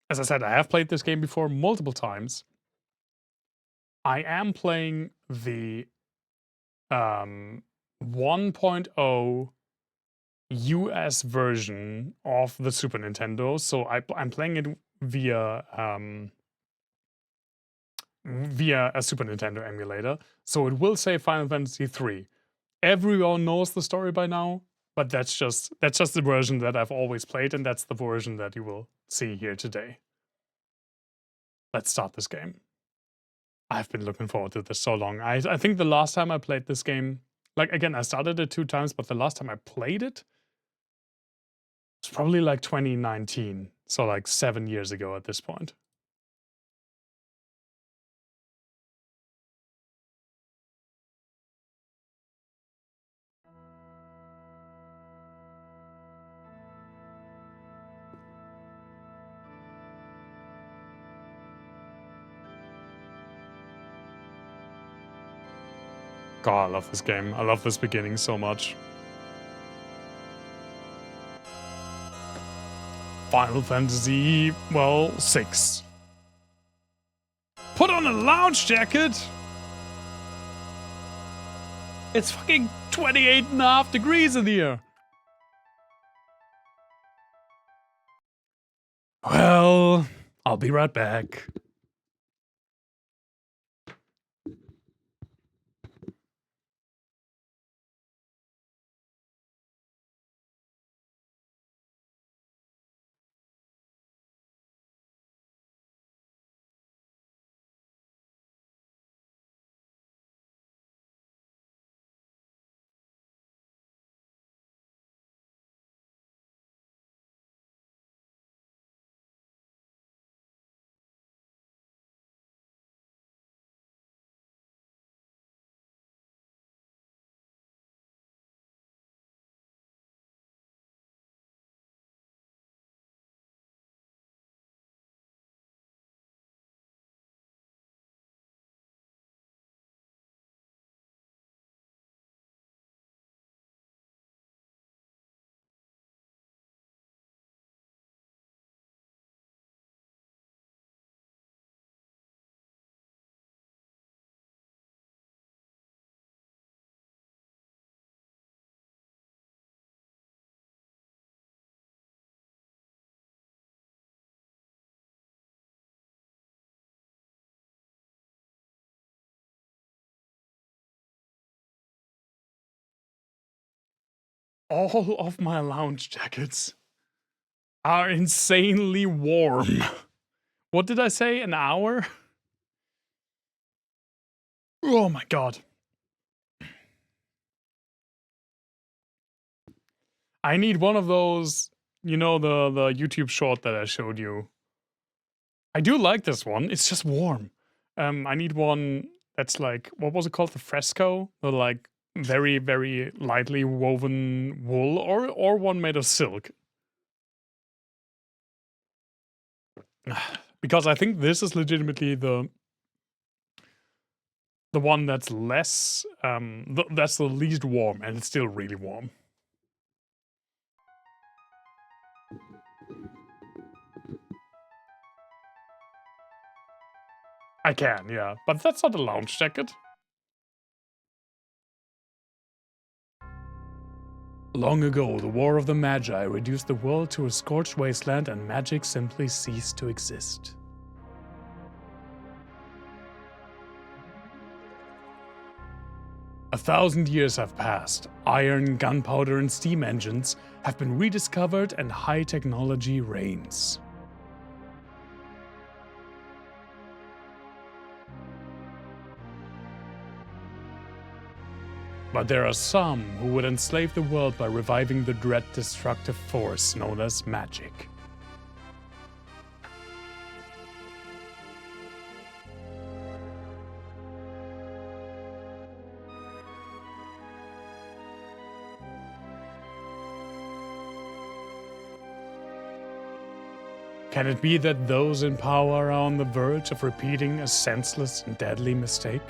as I said, I have played this game before multiple times. I am playing the 1.0 US version of the Super Nintendo, so I'm playing it via via a Super Nintendo emulator. So it will say Final Fantasy 3. Everyone knows the story by now, but that's just the version that I've always played, and that's the version that you will see here today. Let's start this game. I've been looking forward to this so long. I think the last time I played this game, like again, I started it 2 times, but the last time I played it was probably like 2019. So like 7 years ago at this point. God, I love this game. I love this beginning so much. Final Fantasy, well, 6. Put on a lounge jacket! It's fucking 28.5 degrees in here! Well, I'll be right back. All of my lounge jackets are insanely warm. What did I say? An hour? Oh my god. I need one of those, you know, the YouTube short that I showed you. I do like this one. It's just warm. I need one that's like, what was it called? The fresco? The like very, very lightly woven wool, or one made of silk. Because I think this is legitimately the one that's less that's the least warm, and it's still really warm. I can, yeah, but that's not a lounge jacket. Long ago, the War of the Magi reduced the world to a scorched wasteland, and magic simply ceased to exist. A 1,000 years have passed. Iron, gunpowder, and steam engines have been rediscovered, and high technology reigns. But there are some who would enslave the world by reviving the dread destructive force known as magic. Can it be that those in power are on the verge of repeating a senseless and deadly mistake?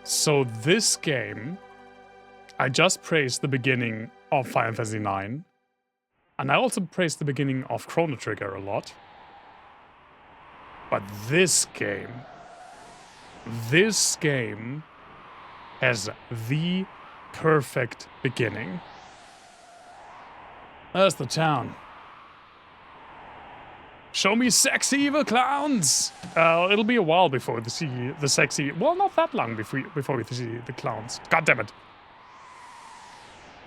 So this game, I just praised the beginning of Final Fantasy IX. And I also praise the beginning of Chrono Trigger a lot. But this game has the perfect beginning. There's the town. Show me sexy evil clowns! It'll be a while before we see the sexy... Well, not that long before we see the clowns. God damn it.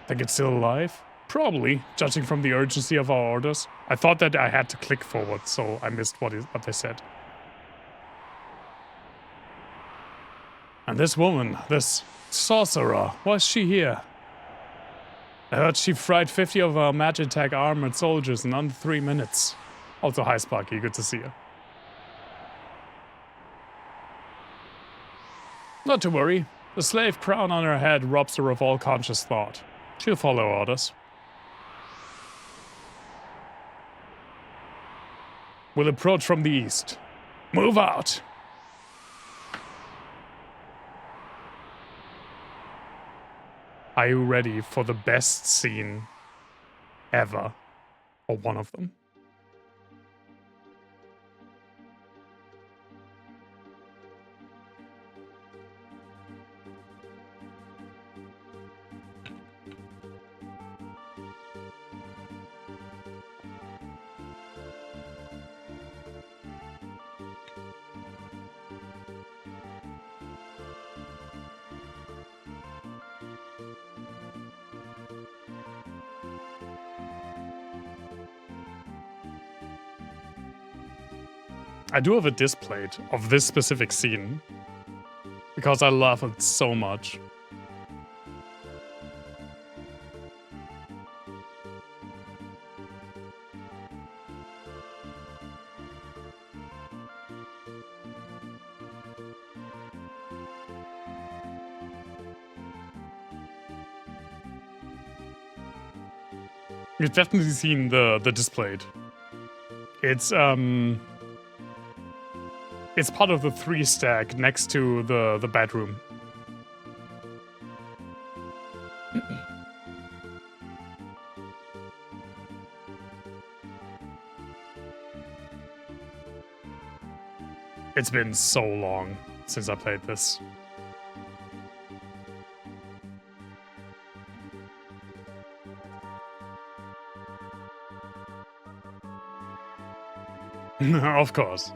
Think it's still alive? Probably, judging from the urgency of our orders. I thought that I had to click forward, so I missed what they said. And this woman, this sorcerer, why is she here? I heard she fried 50 of our Magitech armored soldiers in under 3 minutes. Also, hi Sparky, good to see you. Not to worry, the slave crown on her head robs her of all conscious thought. She'll follow orders. We'll approach from the east. Move out! Are you ready for the best scene ever? Or one of them? I do have a display of this specific scene because I love it so much. You've definitely seen the display. It's part of the 3 stack next to the bedroom. It's been so long since I played this. Of course.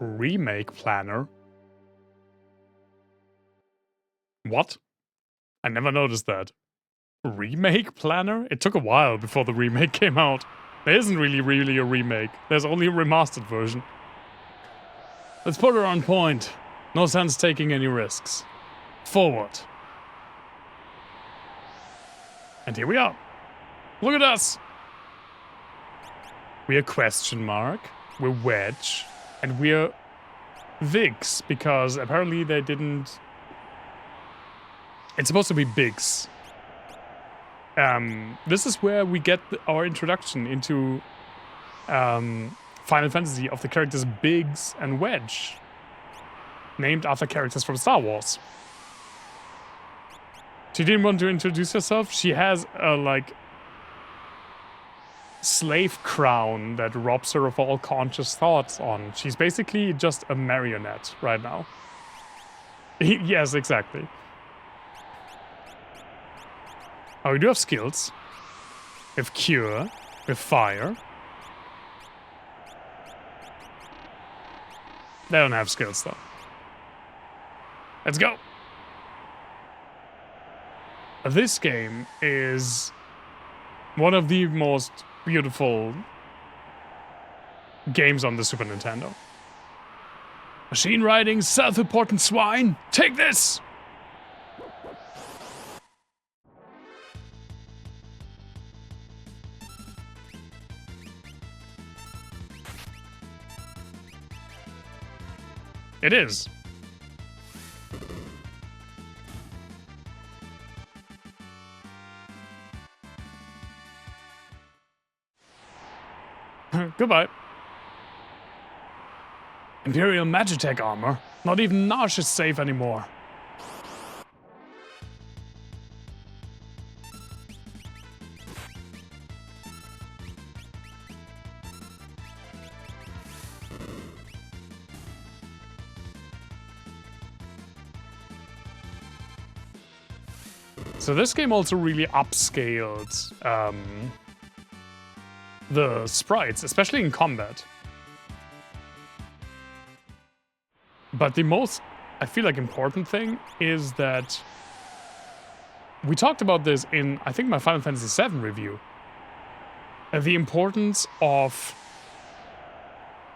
Remake planner? What? I never noticed that. Remake planner? It took a while before the remake came out. There isn't really a remake. There's only a remastered version. Let's put her on point. No sense taking any risks. Forward. And here we are. Look at us. We're question mark. We're wedge. And we're Vigs, because apparently they didn't... It's supposed to be Biggs. This is where we get our introduction into Final Fantasy of the characters Biggs and Wedge, named after characters from Star Wars. She didn't want to introduce herself. She has a, like, slave crown that robs her of all conscious thoughts on. She's basically just a marionette right now. Yes, exactly. Oh, we do have skills. We have Cure. We have Fire. They don't have skills, though. Let's go! This game is one of the most beautiful games on the Super Nintendo. Machine riding, self-important swine! Take this! It is. Goodbye. Imperial Magitech armor. Not even Nash is safe anymore. So this game also really upscaled the sprites, especially in combat. But the most, I feel like, important thing is that we talked about this in, I think, my Final Fantasy VII review. The importance of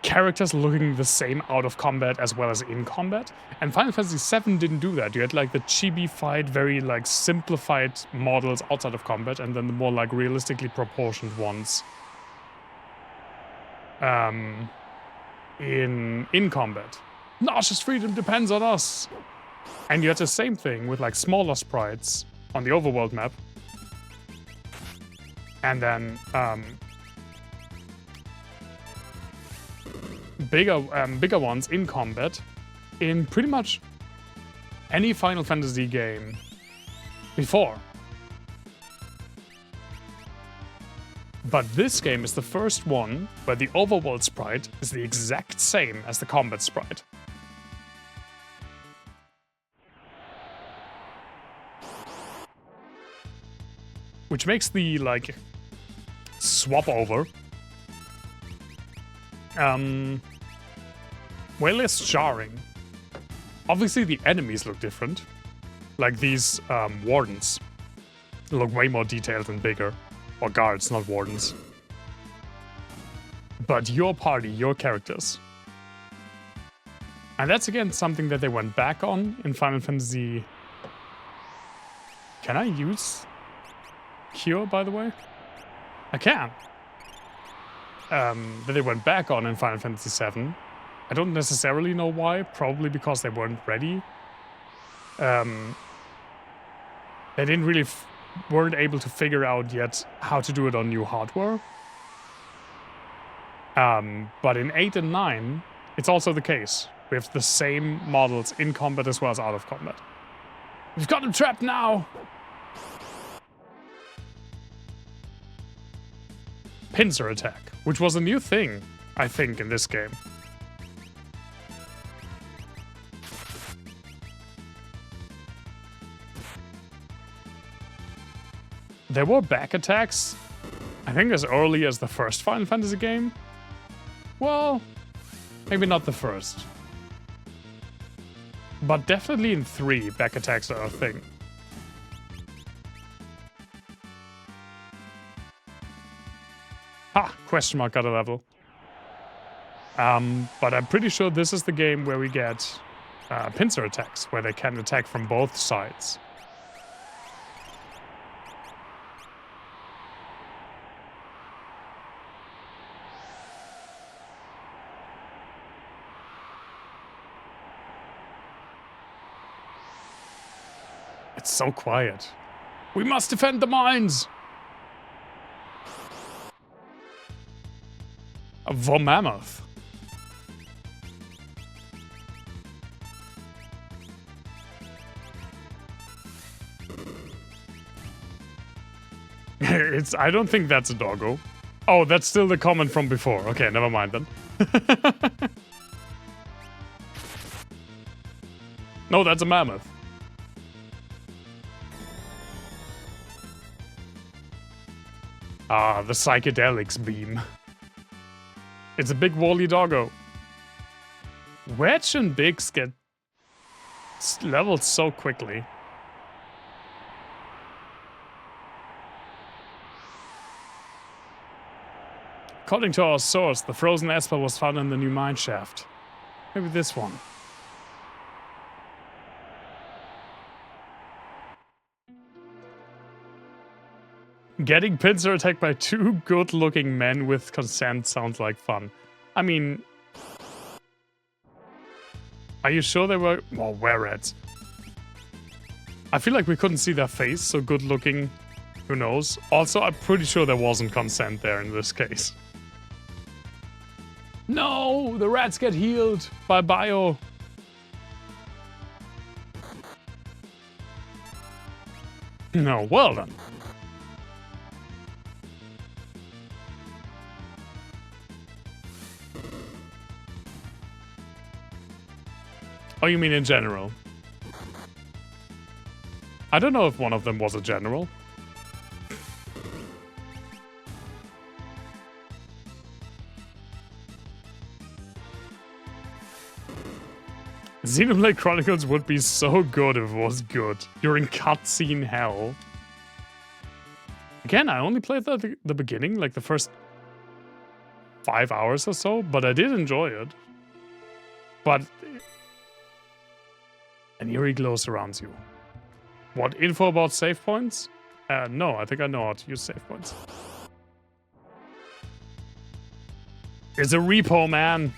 characters looking the same out of combat as well as in combat. And Final Fantasy VII didn't do that. You had like the chibi-fied, very like simplified models outside of combat, and then the more like realistically proportioned ones in combat. Nash's freedom depends on us. And you had the same thing with like smaller sprites on the overworld map. And then bigger ones in combat in pretty much any Final Fantasy game before. But this game is the first one where the overworld sprite is the exact same as the combat sprite. Which makes the, like, swap over way less jarring. Obviously the enemies look different. Like these wardens look way more detailed and bigger. Or guards, not wardens. But your party, your characters. And that's again something that they went back on in Final Fantasy... Can I use Cure, by the way? I can. That they went back on in Final Fantasy VII. I don't necessarily know why. Probably because they weren't ready. They didn't really weren't able to figure out yet how to do it on new hardware. But in 8 and 9, it's also the case. We have the same models in combat as well as out of combat. We've got him trapped now! Pincer attack, which was a new thing, I think, in this game. There were back attacks, I think as early as the first Final Fantasy game. Well, maybe not the first. But definitely in 3, back attacks are a thing. Ha! Question mark got a level. But I'm pretty sure this is the game where we get pincer attacks, where they can attack from both sides. It's so quiet. We must defend the mines! A Vomammoth. I don't think that's a doggo. Oh, that's still the comment from before. Okay, never mind then. No, that's a mammoth. Ah, the psychedelics beam. It's a big woolly doggo. Wedge and Biggs get leveled so quickly. According to our source, the frozen Esper was found in the new mine shaft. Maybe this one. Getting pincer attacked by 2 good-looking men with consent sounds like fun. I mean... Are you sure they were... Well, were-rats. I feel like we couldn't see their face, so good-looking... Who knows? Also, I'm pretty sure there wasn't consent there in this case. No, the rats get healed by bio. No, well done. Oh, you mean in general? I don't know if one of them was a general. Xenoblade Chronicles would be so good if it was good. You're in cutscene hell. Again, I only played the beginning, like the first 5 hours or so, but I did enjoy it. But an eerie glow surrounds you. What info about save points? No, I think I know how to use save points. It's a repo, man.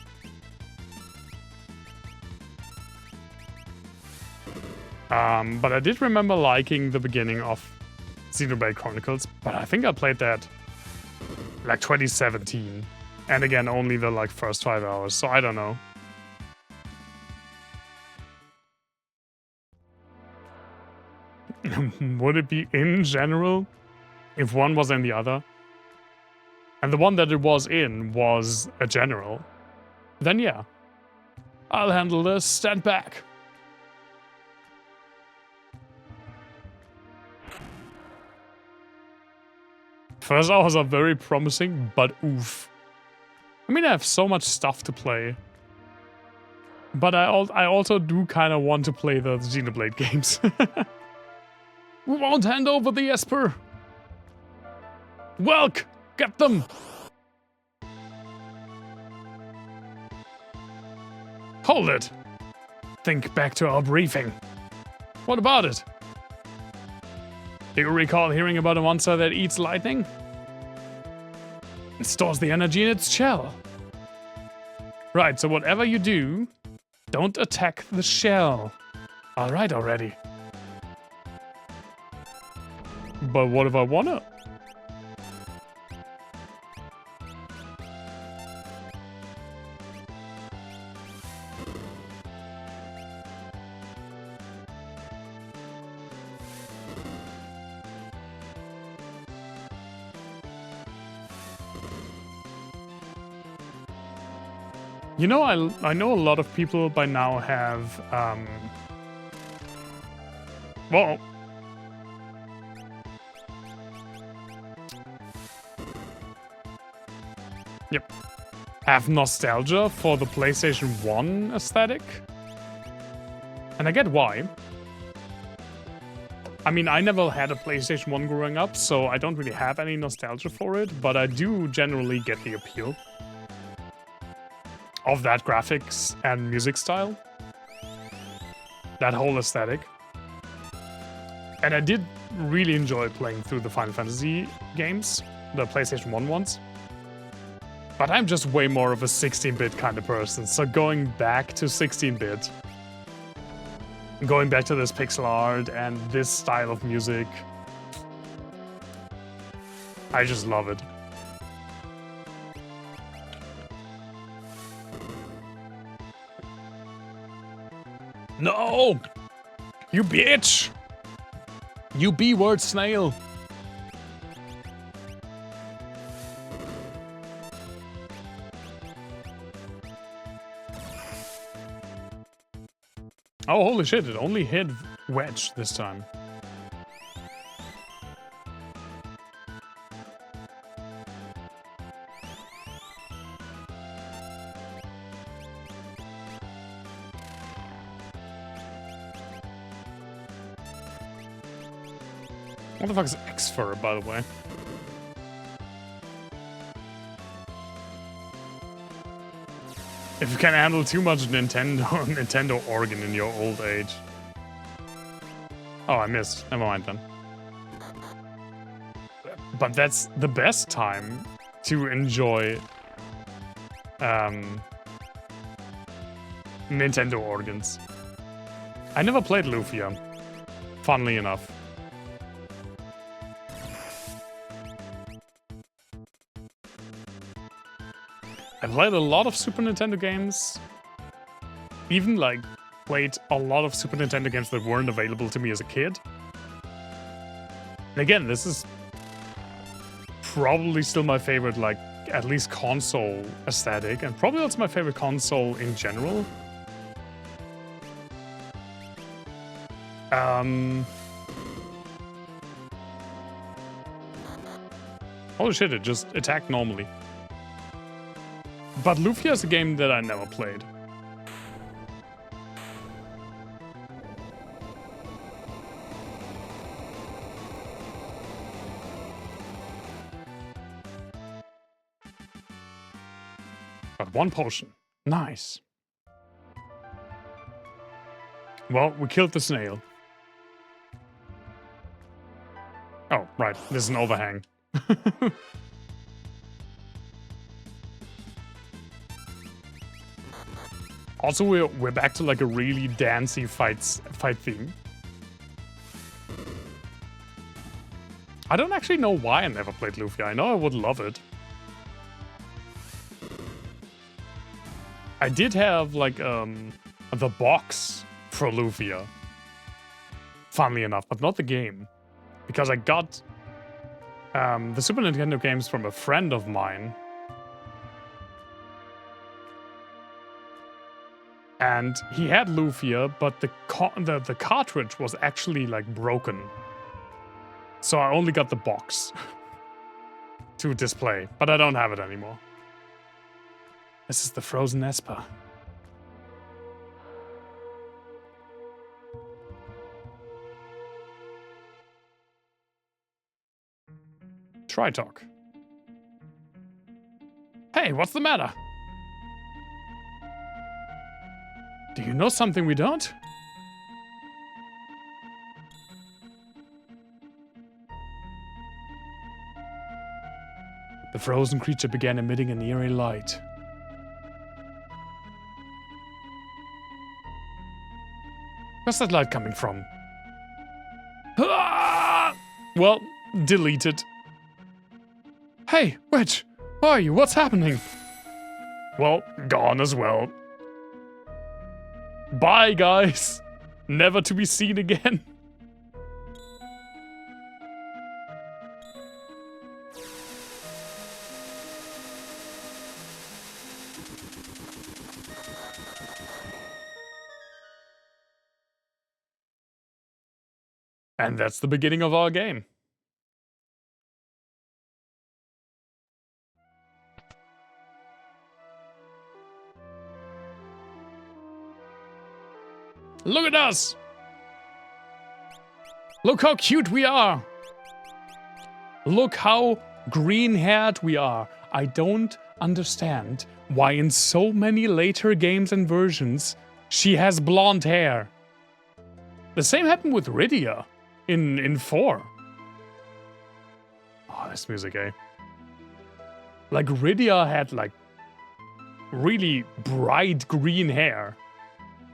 But I did remember liking the beginning of Xenoblade Chronicles, but I think I played that like 2017. And again, only the like first 5 hours, so I don't know. Would it be in general if one was in the other? And the one that it was in was a general. Then yeah. I'll handle this, stand back. First hours are very promising, but oof. I mean, I have so much stuff to play. But I also do kind of want to play the Xenoblade games. We won't hand over the Esper. Welk, get them. Hold it. Think back to our briefing. What about it? Do you recall hearing about a monster that eats lightning? It stores the energy in its shell. Right, so whatever you do, don't attack the shell. Alright already. But what if I wanna? You know, I know a lot of people by now have, well, yep, have nostalgia for the PlayStation 1 aesthetic. And I get why. I mean, I never had a PlayStation 1 growing up, so I don't really have any nostalgia for it, but I do generally get the appeal of that graphics and music style. That whole aesthetic. And I did really enjoy playing through the Final Fantasy games, the PlayStation 1 ones. But I'm just way more of a 16-bit kind of person, so going back to 16-bit, going back to this pixel art and this style of music, I just love it. No! You bitch! You B-word snail! Oh, holy shit, it only hit Wedge this time. What the fuck is X-Fur, by the way? If you can handle too much Nintendo organ in your old age. Oh, I missed. Never mind then. But that's the best time to enjoy Nintendo organs. I never played Lufia, funnily enough. I played a lot of Super Nintendo games. Even like played a lot of Super Nintendo games that weren't available to me as a kid. And again, this is probably still my favorite, like, at least console aesthetic, and probably also my favorite console in general. Holy shit, it just attacked normally. But Lufia is a game that I never played. Got one potion. Nice. Well, we killed the snail. Oh, right. This is an overhang. Also, we're back to like a really dancey fight theme. I don't actually know why I never played Lufia. I know I would love it. I did have like the box for Lufia, funnily enough, but not the game, because I got the Super Nintendo games from a friend of mine. And he had Lufia, but the cartridge was actually like broken. So I only got the box to display, but I don't have it anymore. This is the Frozen Esper. Tritalk. Hey, what's the matter? Do you know something we don't? The frozen creature began emitting an eerie light. Where's that light coming from? Ah! Well, deleted. Hey, Wedge! Where are you? What's happening? Well, gone as well. Bye, guys! Never to be seen again. And that's the beginning of our game. Look at us! Look how cute we are! Look how green-haired we are. I don't understand why in so many later games and versions she has blonde hair. The same happened with Rydia in 4. Oh, this music, eh? Like, Rydia had, like, really bright green hair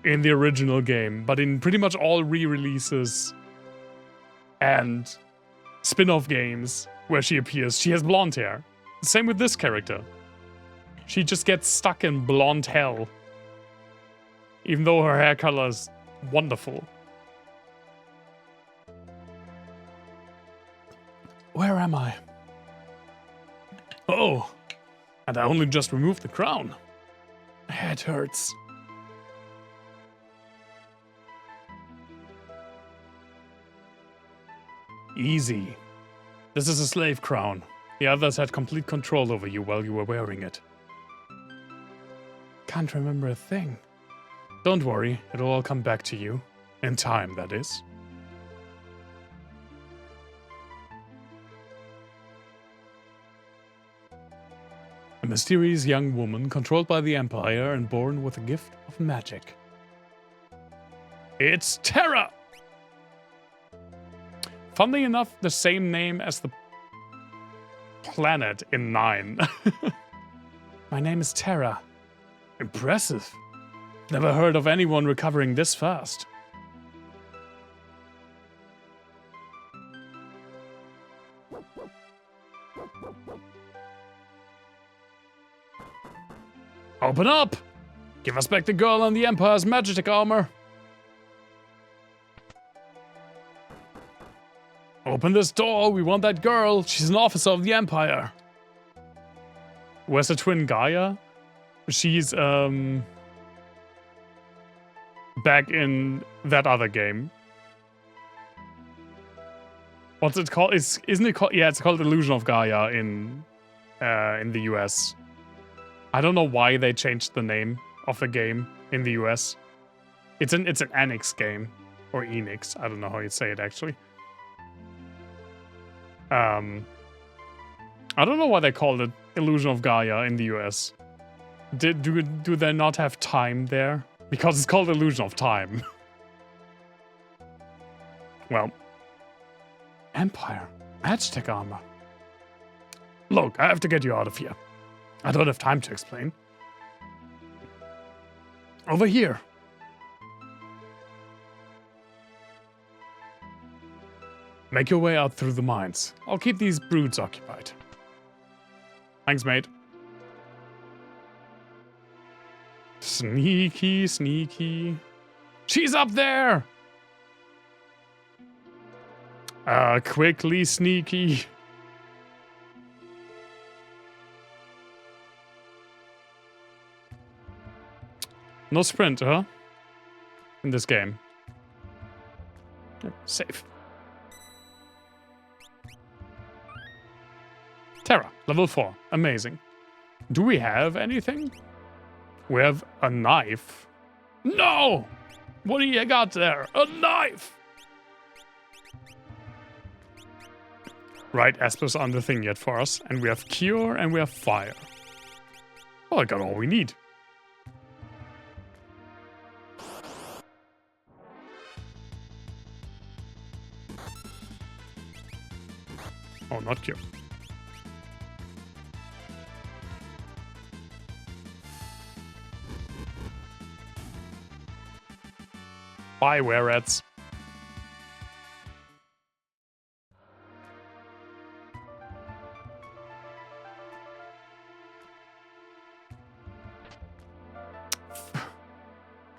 in the original game, but in pretty much all re-releases and spin-off games where she appears, she has blonde hair. Same with this character. She just gets stuck in blonde hell, even though her hair color is wonderful. Where am I? Oh, and I only just removed the crown. My head hurts. Easy. This is a slave crown. The others had complete control over you while you were wearing it. Can't remember a thing. Don't worry, it'll all come back to you. In time, that is. A mysterious young woman controlled by the Empire and born with a gift of magic. It's Terra! Funnily enough, the same name as the planet in 9. My name is Terra. Impressive. Never heard of anyone recovering this fast. Open up! Give us back the girl and the Empire's magic armor. Open this door, we want that girl. She's an officer of the Empire. Where's the twin Gaia? She's, back in that other game. What's it called? Isn't it called? Yeah, it's called Illusion of Gaia in the US. I don't know why they changed the name of the game in the US. It's an Enix game. Or Enix. I don't know how you say it actually. I don't know why they called it Illusion of Gaia in the US. Do they not have time there? Because it's called Illusion of Time. Well. Empire. Magitech armor. Look, I have to get you out of here. I don't have time to explain. Over here. Make your way out through the mines. I'll keep these broods occupied. Thanks, mate. Sneaky, sneaky. She's up there! Quickly sneaky. No sprint, huh? In this game. Safe. Terra, level 4. Amazing. Do we have anything? We have a knife. No! What do you got there? A knife! Right, Esper's on the thing yet for us. And we have Cure and we have Fire. Well, I got all we need. Oh, not Cure. Bye, were-rats.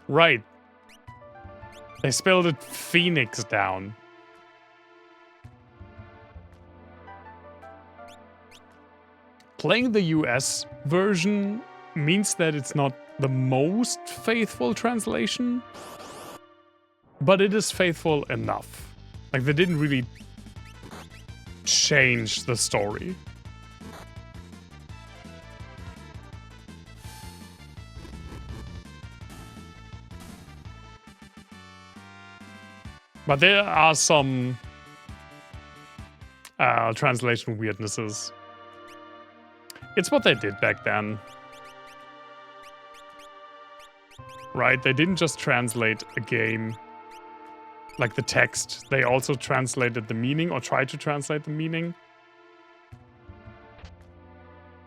Right. They spelled it Phoenix down. Playing the US version means that it's not the most faithful translation, but it is faithful enough. Like, they didn't really change the story. But there are some translation weirdnesses. It's what they did back then. Right? They didn't just translate a game like the text. They also translated the meaning or tried to translate the meaning.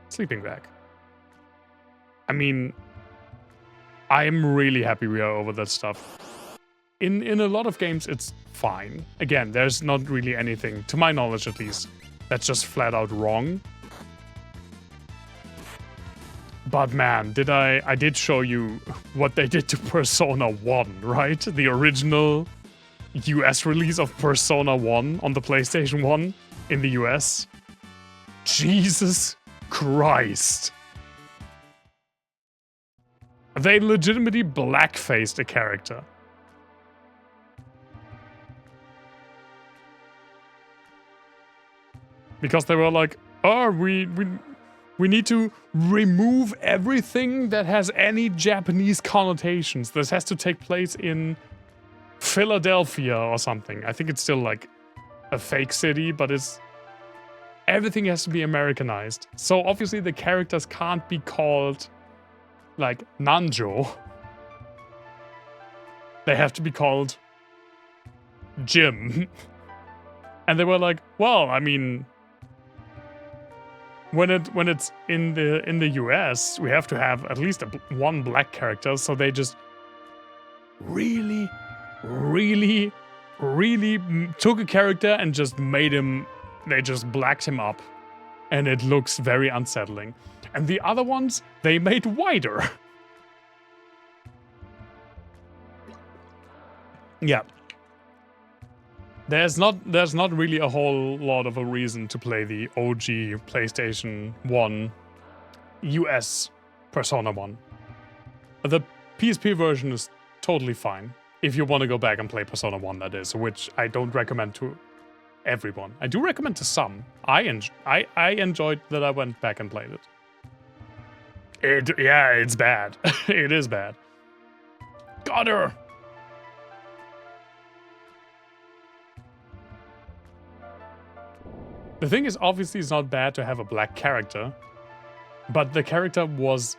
Sleeping bag. I mean, I'm really happy we are over that stuff. In a lot of games, it's fine. Again, there's not really anything, to my knowledge at least, that's just flat out wrong. But man, I did show you what they did to Persona 1, right? The original US release of Persona 1 on the PlayStation 1 in the US. Jesus Christ. They legitimately blackfaced a character. Because they were like, oh, we need to remove everything that has any Japanese connotations. This has to take place in Philadelphia or something. I think it's still like a fake city, but everything has to be Americanized. So obviously the characters can't be called like Nanjo. They have to be called Jim. And they were like, well, I mean, when it's in the US, we have to have at least one black character, so they just really took a character and just made him, they just blacked him up. and it looks very unsettling. And the other ones, they made wider. Yeah. There's not really a whole lot of a reason to play the OG PlayStation 1 US Persona 1. The PSP version is totally fine. If you want to go back and play Persona 1, that is, which I don't recommend to everyone. I do recommend to some. I enjoyed that I went back and played it. Yeah, it's bad. It is bad. Got her! The thing is, obviously, it's not bad to have a black character, but the character was...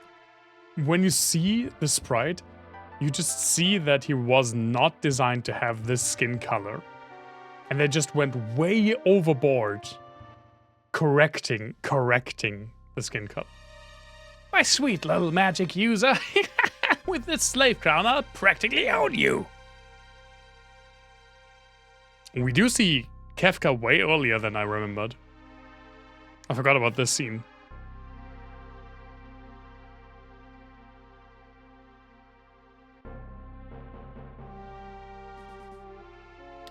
When you see the sprite, you just see that he was not designed to have this skin color. And they just went way overboard correcting the skin color. My sweet little magic user, with this slave crown, I'll practically own you. We do see Kefka way earlier than I remembered. I forgot about this scene.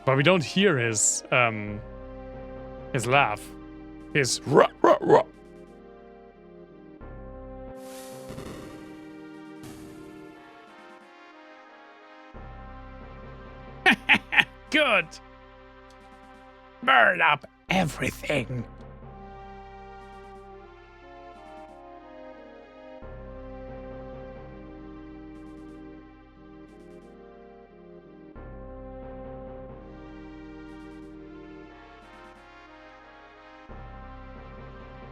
But we don't hear his laugh. His rah rah rah. Good. Burn up everything.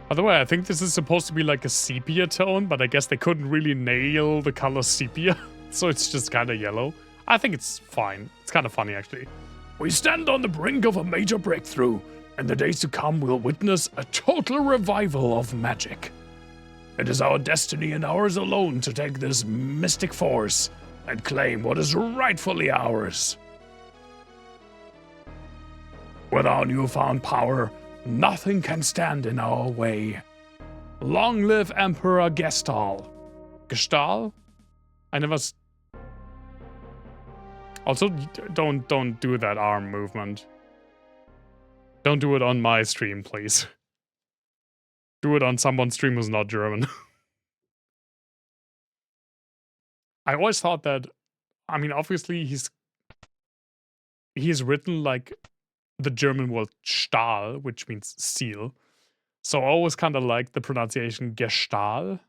By the way, I think this is supposed to be like a sepia tone, but I guess they couldn't really nail the color sepia, so it's just kind of yellow. I think it's fine. It's kind of funny, actually. We stand on the brink of a major breakthrough, and the days to come will witness a total revival of magic. It is our destiny and ours alone to take this mystic force and claim what is rightfully ours. With our newfound power, nothing can stand in our way. Long live Emperor Gestal. Gestal? I never... Also, don't do that arm movement. Don't do it on my stream, please. Do it on someone's stream who's not German. I always thought that... I mean, obviously, he's written like the German word Stahl, which means seal. So I always kind of like the pronunciation Gestal.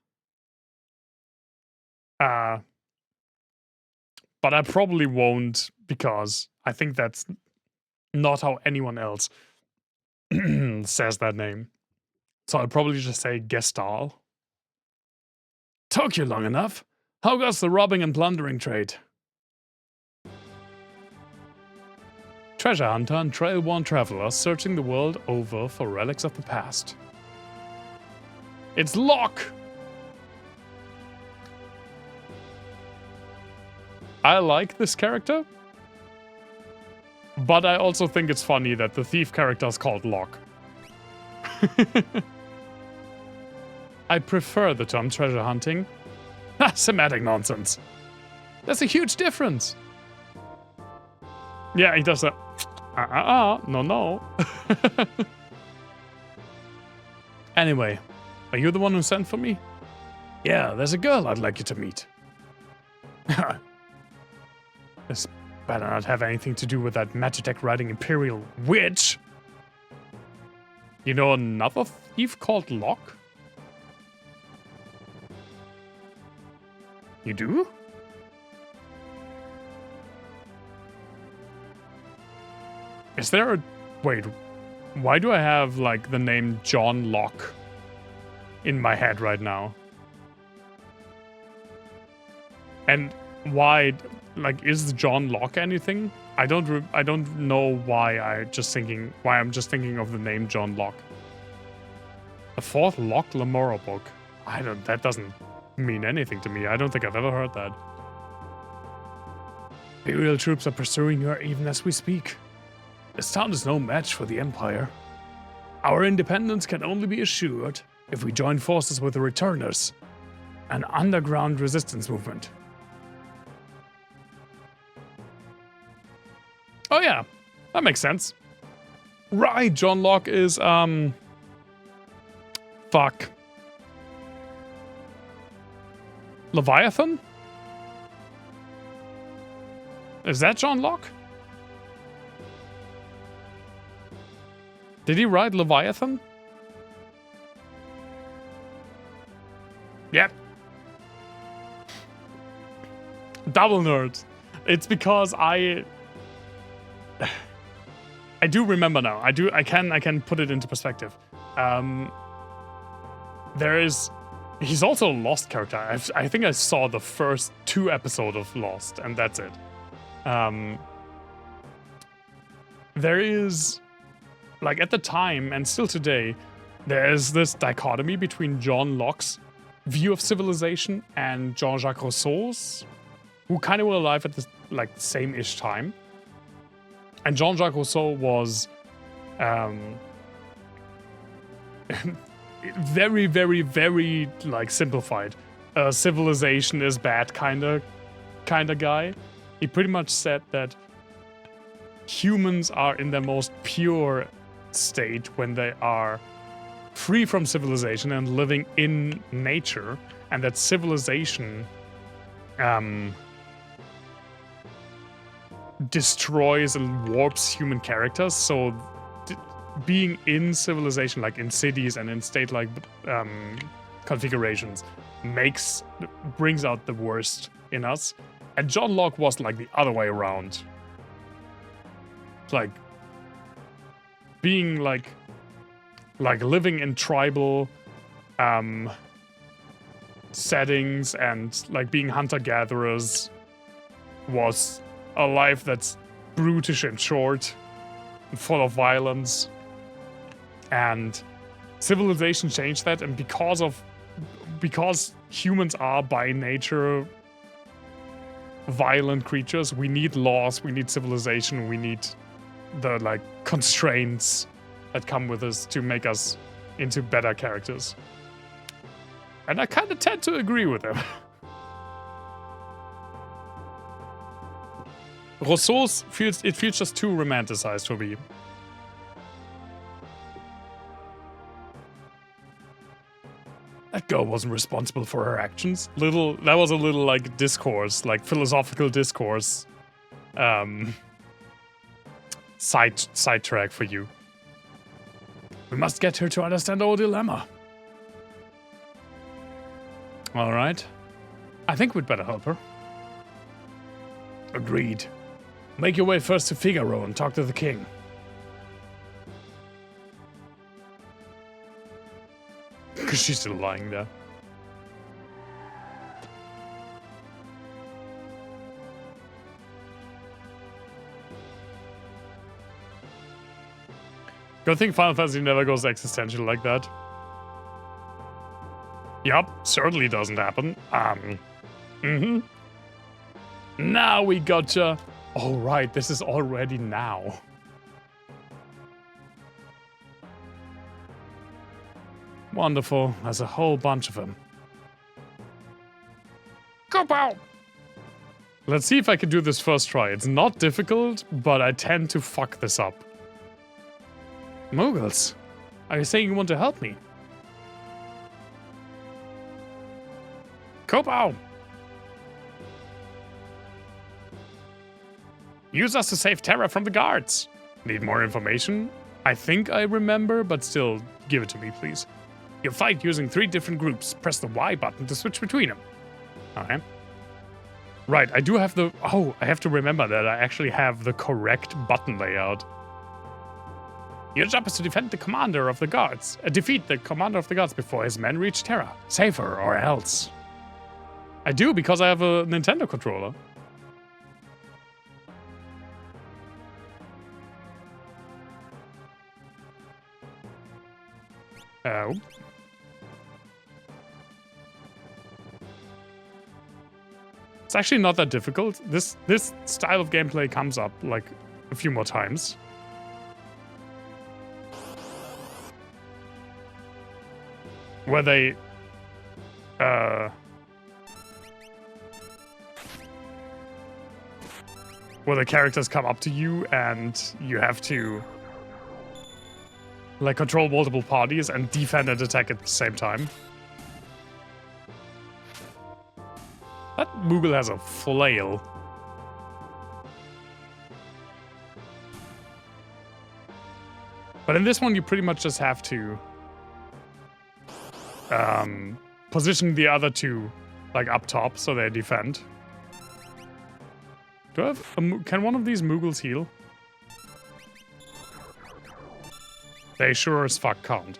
But I probably won't, because I think that's not how anyone else says that name. So I'll probably just say Gestal. Took you long enough. How goes the robbing and plundering trade? Treasure hunter and trail-worn traveler searching the world over for relics of the past. It's Locke! I like this character, but I also think it's funny that the thief character is called Locke. I prefer the term treasure hunting. Semantic nonsense. There's a huge difference. Yeah, he does that. No. Anyway, are you the one who sent for me? Yeah, there's a girl I'd like you to meet. This better not have anything to do with that Magitech riding Imperial witch. You know another thief called Locke? You do? Is there a... Wait, why do I have, like, the name John Locke in my head right now? And why... Like, is John Locke anything? I don't know why I'm just thinking of the name John Locke. The fourth Locke Lamora book. That doesn't mean anything to me. I don't think I've ever heard that. Imperial troops are pursuing her even as we speak. This town is no match for the Empire. Our independence can only be assured if we join forces with the Returners, an underground resistance movement. Oh yeah, that makes sense. Right, John Locke is, fuck. Leviathan? Is that John Locke? Did he write Leviathan? Yep. Double nerd. It's because I do remember now. I can put it into perspective. He's also a Lost character. I think I saw the first 2 episodes of Lost, and that's it. There is, like, at the time and still today, there is this dichotomy between John Locke's view of civilization and Jean-Jacques Rousseau's, who kind of were alive at the like same-ish time. And Jean-Jacques Rousseau was very, very, very like simplified. Civilization is bad kind of guy. He pretty much said that humans are in their most pure state when they are free from civilization and living in nature, and that civilization destroys and warps human characters. So being in civilization, like in cities and in state-like configurations, brings out the worst in us. And John Locke was like the other way around. Like being like living in tribal settings and like being hunter-gatherers was a life that's brutish and short and full of violence. And civilization changed that, and because humans are by nature violent creatures, we need laws, we need civilization, we need the like constraints that come with us to make us into better characters. And I kind of tend to agree with him. Rousseau's feels just too romanticized for me. That girl wasn't responsible for her actions. That was a little like discourse, like philosophical discourse. Sidetrack for you. We must get her to understand our dilemma. All right. I think we'd better help her. Agreed. Make your way first to Figaro and talk to the king. Because she's still lying there. Good thing Final Fantasy never goes existential like that. Yup, certainly doesn't happen. Now we gotcha. Oh, right, this is already now. Wonderful. There's a whole bunch of them. Kapow! Let's see if I can do this first try. It's not difficult, but I tend to fuck this up. Moogles, are you saying you want to help me? Kapow! Use us to save Terra from the guards. Need more information? I think I remember, but still, give it to me, please. You'll fight using 3 different groups. Press the Y button to switch between them. Okay. Right, I do have the... Oh, I have to remember that I actually have the correct button layout. Your job is to defend the commander of the guards. Defeat the commander of the guards before his men reach Terra. Save her, or else. I do, because I have a Nintendo controller. Oh. It's actually not that difficult. This style of gameplay comes up like a few more times. where they where the characters come up to you and you have to like control multiple parties and defend and attack at the same time. That Moogle has a flail. But in this one, you pretty much just have to position the other two like up top so they defend. Do I have can one of these Moogles heal? They sure as fuck can't.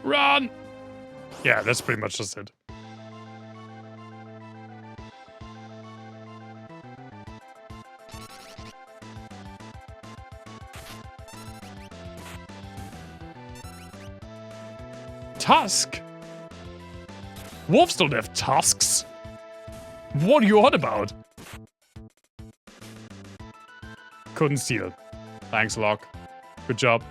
Run! Yeah, that's pretty much just it. Tusk? Wolves don't have tusks. What are you on about? Couldn't steal. Thanks, Locke. Good job.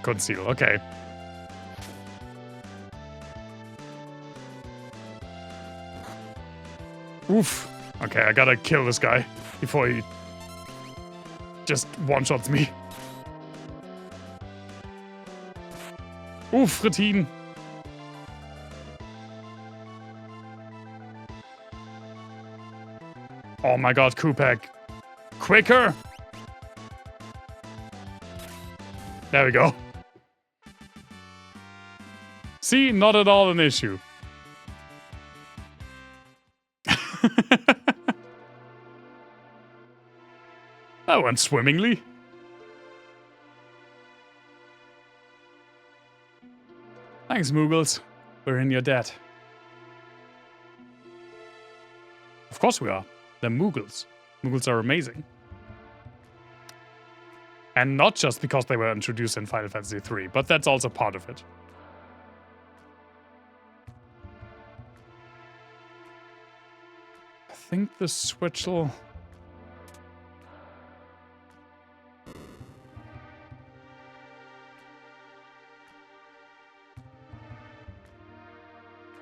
Couldn't steal, okay. Oof. Okay, I gotta kill this guy before he just one-shots me. Oof, Retin. Oh my god, Kupak. Quicker! There we go. See, not at all an issue. That went swimmingly. Thanks, Moogles. We're in your debt. Of course we are. They're Moogles. Moogles are amazing. And not just because they were introduced in Final Fantasy III, but that's also part of it. I think the Switchel...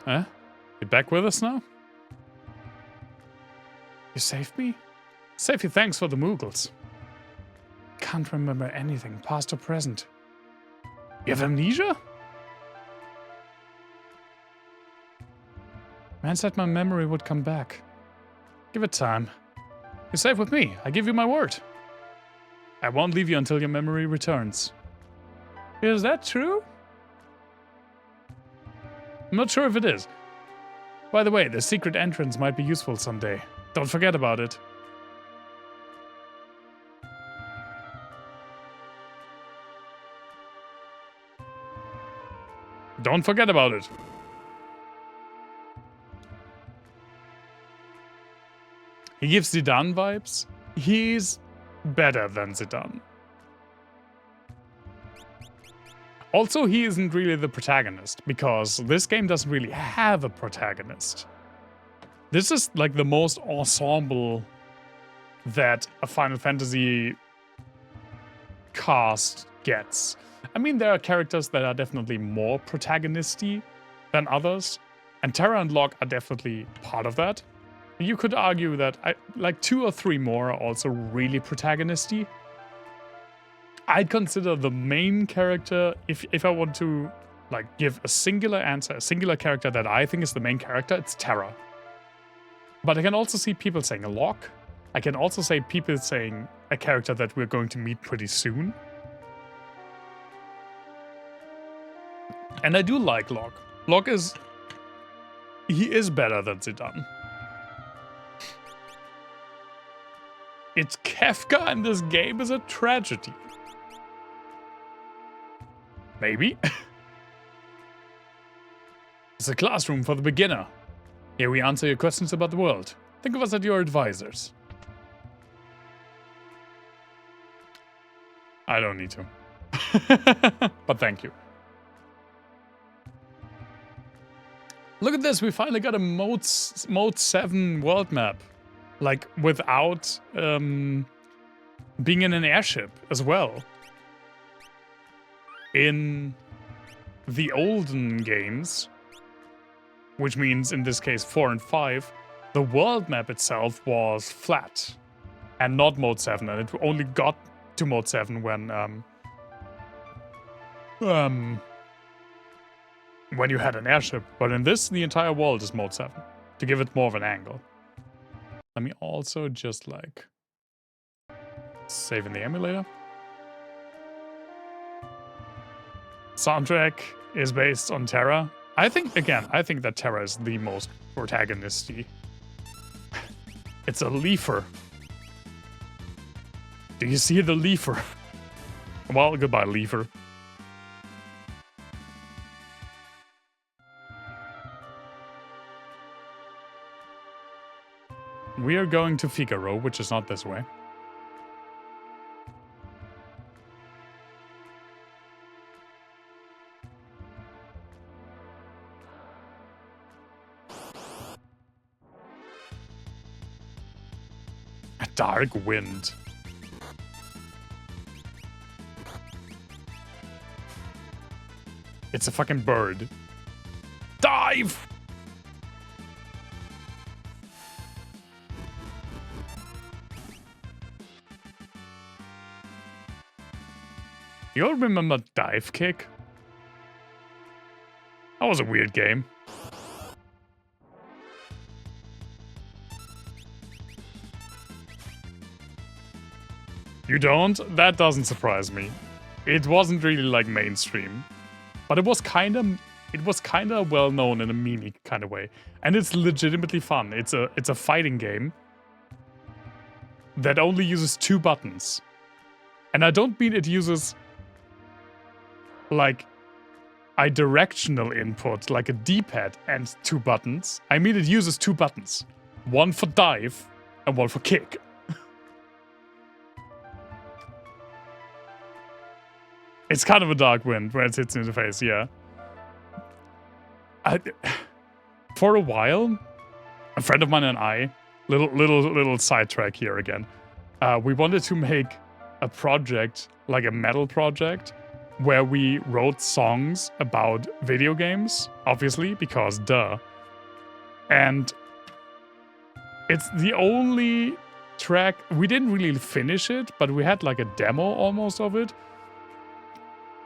Huh? You back with us now? You saved me? Save you thanks for the Moogles. Can't remember anything, past or present. You have amnesia? Man said my memory would come back. Give it time. You're safe with me, I give you my word. I won't leave you until your memory returns. Is that true? I'm not sure if it is. By the way, the secret entrance might be useful someday. Don't forget about it. Don't forget about it. He gives Zidane vibes. He's better than Zidane. Also, he isn't really the protagonist, because this game doesn't really have a protagonist. This is like the most ensemble that a Final Fantasy cast gets. I mean, there are characters that are definitely more protagonisty than others, and Terra and Locke are definitely part of that. You could argue that like 2 or 3 more are also really protagonisty. I'd consider the main character, if I want to like give a singular answer, a singular character that I think is the main character, it's Terra. But I can also see people saying a Locke. I can also say people saying a character that we're going to meet pretty soon. And I do like Locke. Locke is... he is better than Zidane. It's Kefka and this game is a tragedy. Maybe. It's a classroom for the beginner. Here we answer your questions about the world. Think of us as your advisors. I don't need to. But thank you. Look at this, we finally got a Mode 7 world map. Like, without being in an airship as well. In the olden games, which means in this case 4 and 5, the world map itself was flat and not Mode 7, and it only got to Mode 7 when you had an airship. But in this, the entire world is Mode 7, to give it more of an angle. Let me also just, like, save in the emulator. Soundtrack is based on Terra. I think that Terra is the most protagonisty. It's a leafer. Do you see the leafer? Well, goodbye, leafer. We are going to Figaro, which is not this way. A dark wind. It's a fucking bird. Dive! You all remember Dive Kick? That was a weird game. You don't? That doesn't surprise me. It wasn't really like mainstream. But it was kinda well known in a meme kind of way. And it's legitimately fun. It's a fighting game that only uses 2 buttons. And I don't mean it uses like a directional input, like a D-pad and 2 buttons. I mean it uses 2 buttons. One for dive and one for kick. It's kind of a dark wind when it hits you in the face, yeah. For a while, a friend of mine and I, little sidetrack here again, we wanted to make a project, like a metal project, where we wrote songs about video games, obviously, because duh. And it's the only track, we didn't really finish it, but we had like a demo almost of it.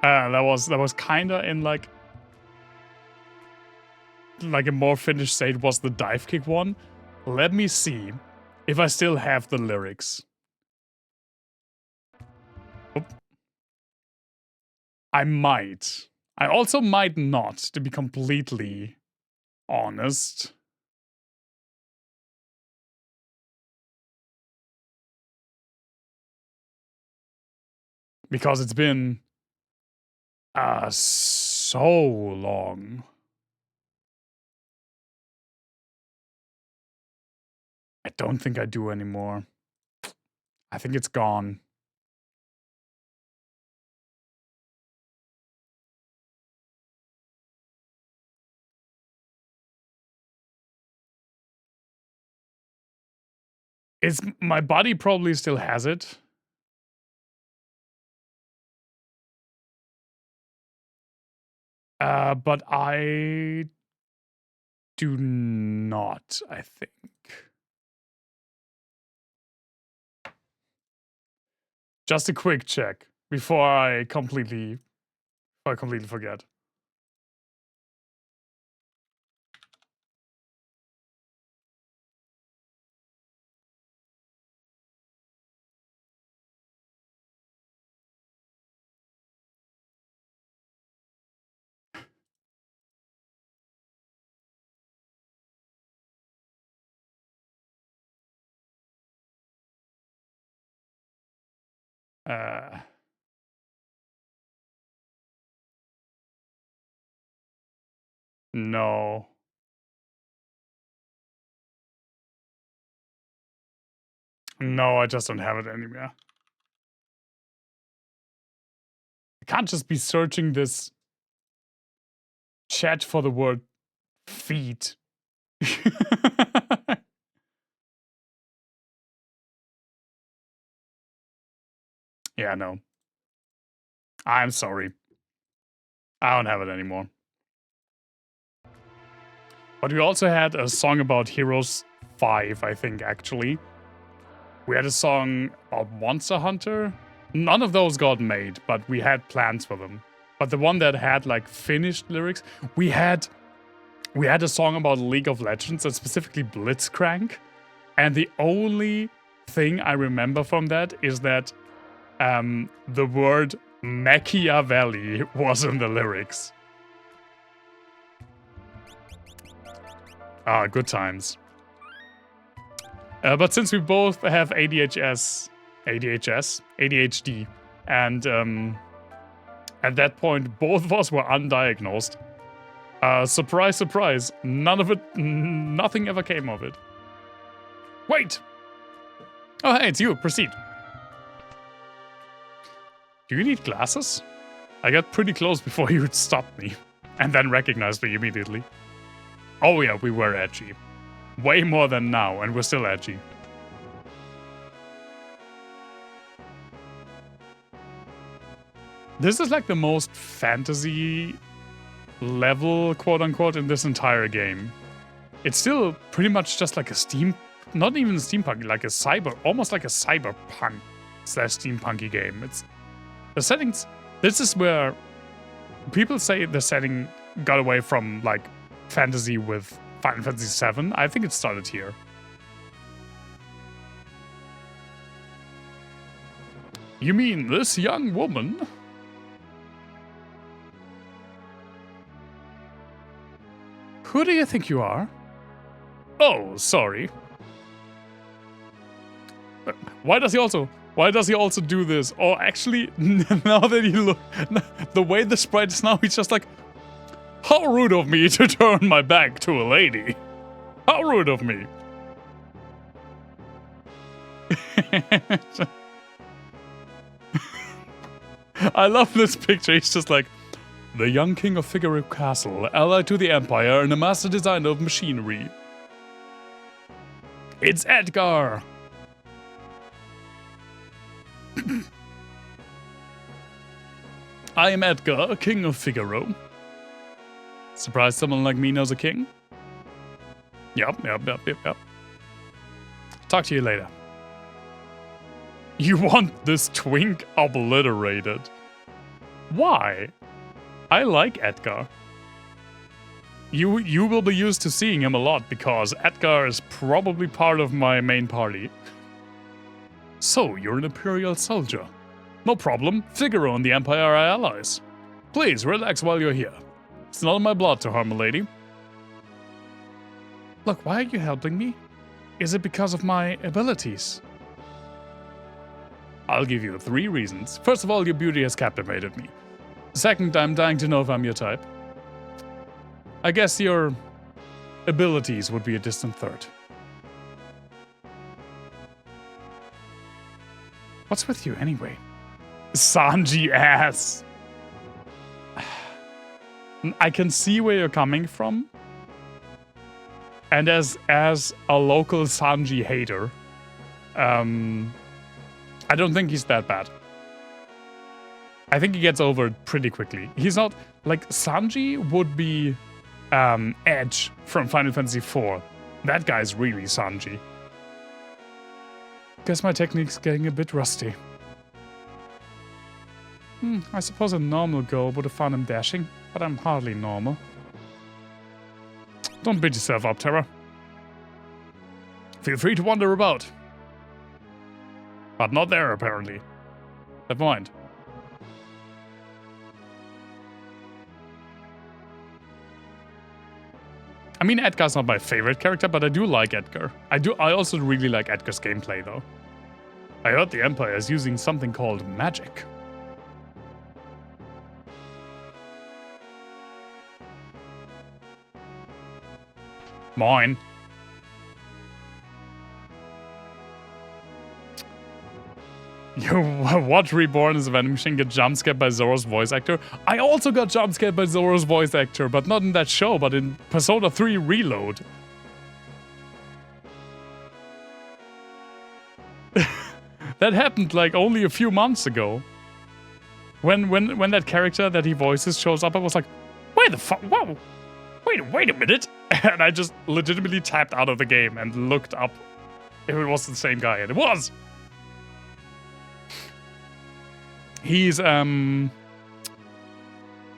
That was kinda in like a more finished state was the dive kick one. Let me see if I still have the lyrics. Oop. I might. I also might not, to be completely honest. Because it's been so long. I don't think I do anymore. I think it's gone. My body probably still has it. But I do not, I think. Just a quick check before I completely forget. No. No, I just don't have it anymore. I can't just be searching this chat for the word feet. Yeah, no. I'm sorry. I don't have it anymore. But we also had a song about Heroes 5, I think, actually. We had a song about Monster Hunter. None of those got made, but we had plans for them. But the one that had like finished lyrics, we had a song about League of Legends, and specifically Blitzcrank. And the only thing I remember from that is that the word Machiavelli was in the lyrics. Ah, good times. But since we both have ADHD, and at that point both of us were undiagnosed, surprise, surprise, nothing ever came of it. Wait! Oh, hey, it's you. Proceed. Do you need glasses? I got pretty close before you stopped me, and then recognized me immediately. Oh yeah, we were edgy. Way more than now, and we're still edgy. This is like the most fantasy level, quote unquote, in this entire game. It's still pretty much just like a not even a steampunk, like almost like a cyberpunk / steampunky game. It's the settings. This is where people say the setting got away from like fantasy with Final Fantasy VII. I think it started here. You mean this young woman? Who do you think you are? Oh, sorry. Why does he also do this? Oh, actually, now that you look, the way the sprite is now, he's just like, how rude of me to turn my back to a lady. How rude of me. I love this picture. He's just like, the young king of Figaro Castle, allied to the Empire and a master designer of machinery. It's Edgar! I am Edgar, king of Figaro. Surprised someone like me knows a king? Yep. Talk to you later. You want this twink obliterated. Why? I like Edgar. You will be used to seeing him a lot because Edgar is probably part of my main party. So, you're an Imperial soldier. No problem, Figaro and the Empire are allies. Please, relax while you're here. It's not in my blood to harm a lady. Look, why are you helping me? Is it because of my abilities? I'll give you 3 reasons. First of all, your beauty has captivated me. Second, I'm dying to know if I'm your type. I guess your abilities would be a distant third. What's with you anyway? Sanji ass! I can see where you're coming from. And as a local Sanji hater, I don't think he's that bad. I think he gets over it pretty quickly. He's not like Sanji would be Edge from Final Fantasy IV. That guy's really Sanji. Guess my technique's getting a bit rusty. I suppose a normal girl would have found him dashing, but I'm hardly normal. Don't beat yourself up, Terra. Feel free to wander about. But not there, apparently. Never mind. I mean, Edgar's not my favorite character, but I do like Edgar. I also really like Edgar's gameplay, though. I heard the Empire is using something called magic. Moin. You watch Reborn as a vending machine get jump scared by Zoro's voice actor? I also got jump scared by Zoro's voice actor, but not in that show, but in Persona 3 Reload. That happened like only a few months ago. When that character that he voices shows up, I was like, wait the fuck, whoa, wait a minute. And I just legitimately tapped out of the game and looked up if it was the same guy, and it was. He's, oh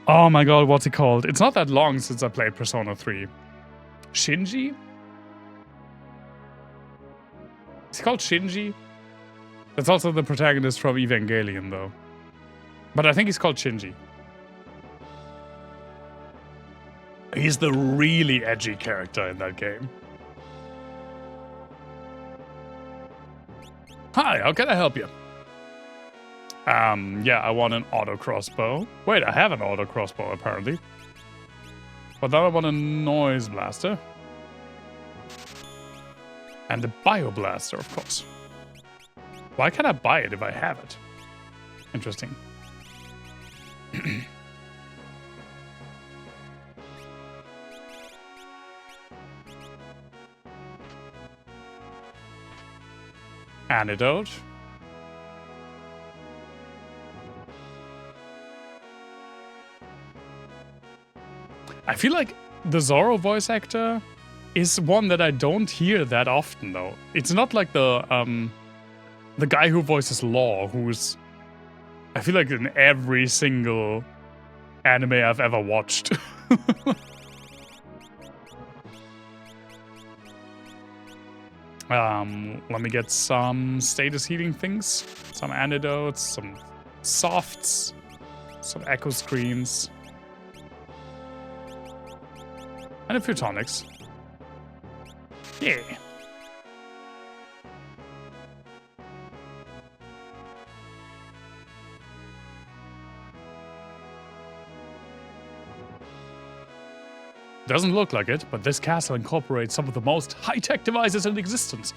my god, what's he called? It's not that long since I played Persona 3. Shinji? Is he called Shinji? That's also the protagonist from Evangelion, though. But I think he's called Shinji. He's the really edgy character in that game. Hi, how can I help you? Yeah, I want an auto crossbow. Wait, I have an auto crossbow apparently. But then I want a noise blaster. And a bio blaster, of course. Why can't I buy it if I have it? Interesting. Antidote. I feel like the Zoro voice actor is one that I don't hear that often, though. It's not like the guy who voices Law, who's, I feel like, in every single anime I've ever watched. Let me get some status healing things, some antidotes, some softs, some echo screens. And a few tonics. Yeah. Doesn't look like it, but this castle incorporates some of the most high-tech devices in existence.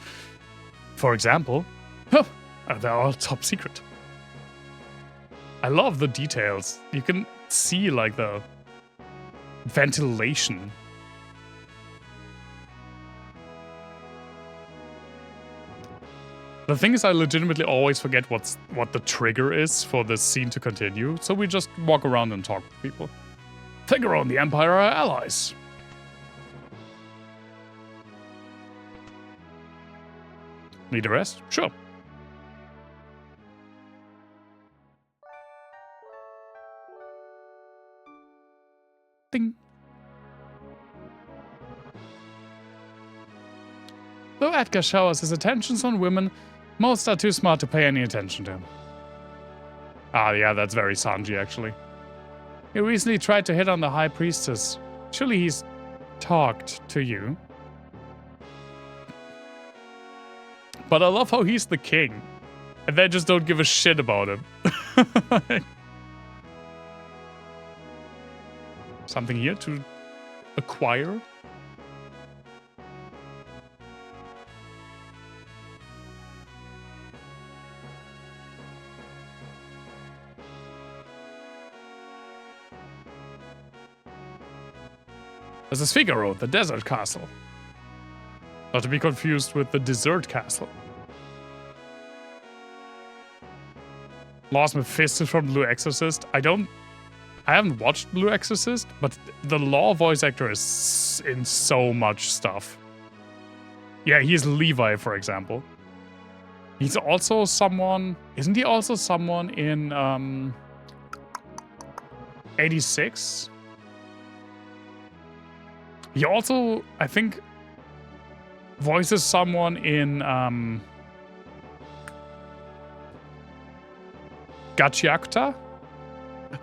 For example, they're all top secret. I love the details. You can see, like, the ventilation. The thing is, I legitimately always forget what the trigger is for this scene to continue, so we just walk around and talk to people. Figaro and the Empire are allies. Need a rest? Sure. Ding. Though Edgar showers his attentions on women, most are too smart to pay any attention to him. Ah, yeah, that's very Sanji, actually. He recently tried to hit on the High Priestess. Surely he's talked to you. But I love how he's the king, and they just don't give a shit about him. Something here to acquire? This is Figaro, the desert castle. Not to be confused with the dessert castle. Law's Mephisto from Blue Exorcist. I haven't watched Blue Exorcist, but the Law voice actor is in so much stuff. Yeah, he's Levi, for example. He's also someone... Isn't he also someone in 86? He also, I think, voices someone in Gachiakuta?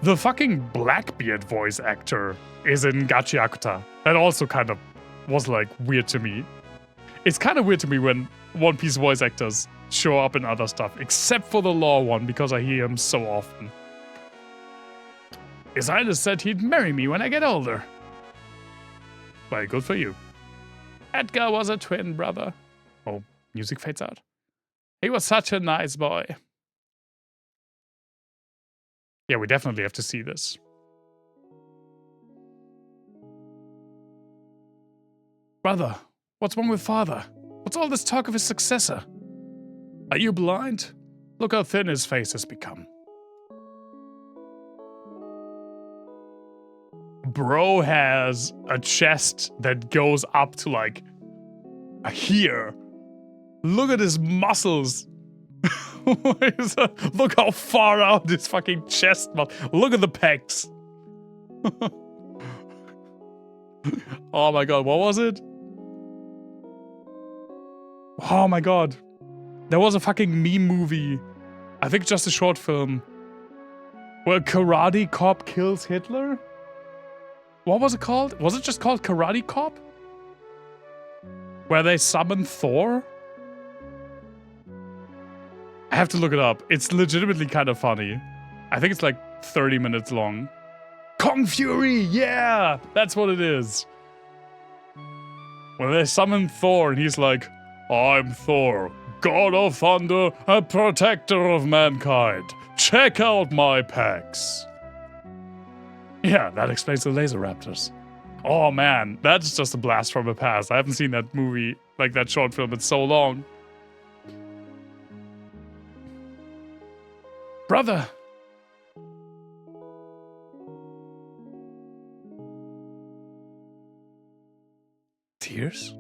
The fucking Blackbeard voice actor is in Gachiakuta. That also kind of was like weird to me. It's kind of weird to me when One Piece voice actors show up in other stuff, except for the Law one, because I hear him so often. His Highness said he'd marry me when I get older. Well, good for you. Edgar was a twin brother. Oh, music fades out. He was such a nice boy. Yeah, we definitely have to see this. Brother, what's wrong with father? What's all this talk of his successor? Are you blind? Look how thin his face has become. Bro has a chest that goes up to like here. Look at his muscles. Look how far out this fucking chest. Look at the pecs. Oh my god, what was it? Oh my god. There was a fucking meme movie. I think just a short film. Where Karate Cop kills Hitler? What was it called? Was it just called Karate Cop? Where they summon Thor? I have to look it up. It's legitimately kind of funny. I think it's like 30 minutes long. Kung Fury! Yeah! That's what it is. When they summon Thor and he's like, I'm Thor, God of Thunder, a protector of mankind. Check out my pecs. Yeah, that explains the laser raptors. Oh man, that's just a blast from the past. I haven't seen that movie, like that short film, in so long. Brother! Tears?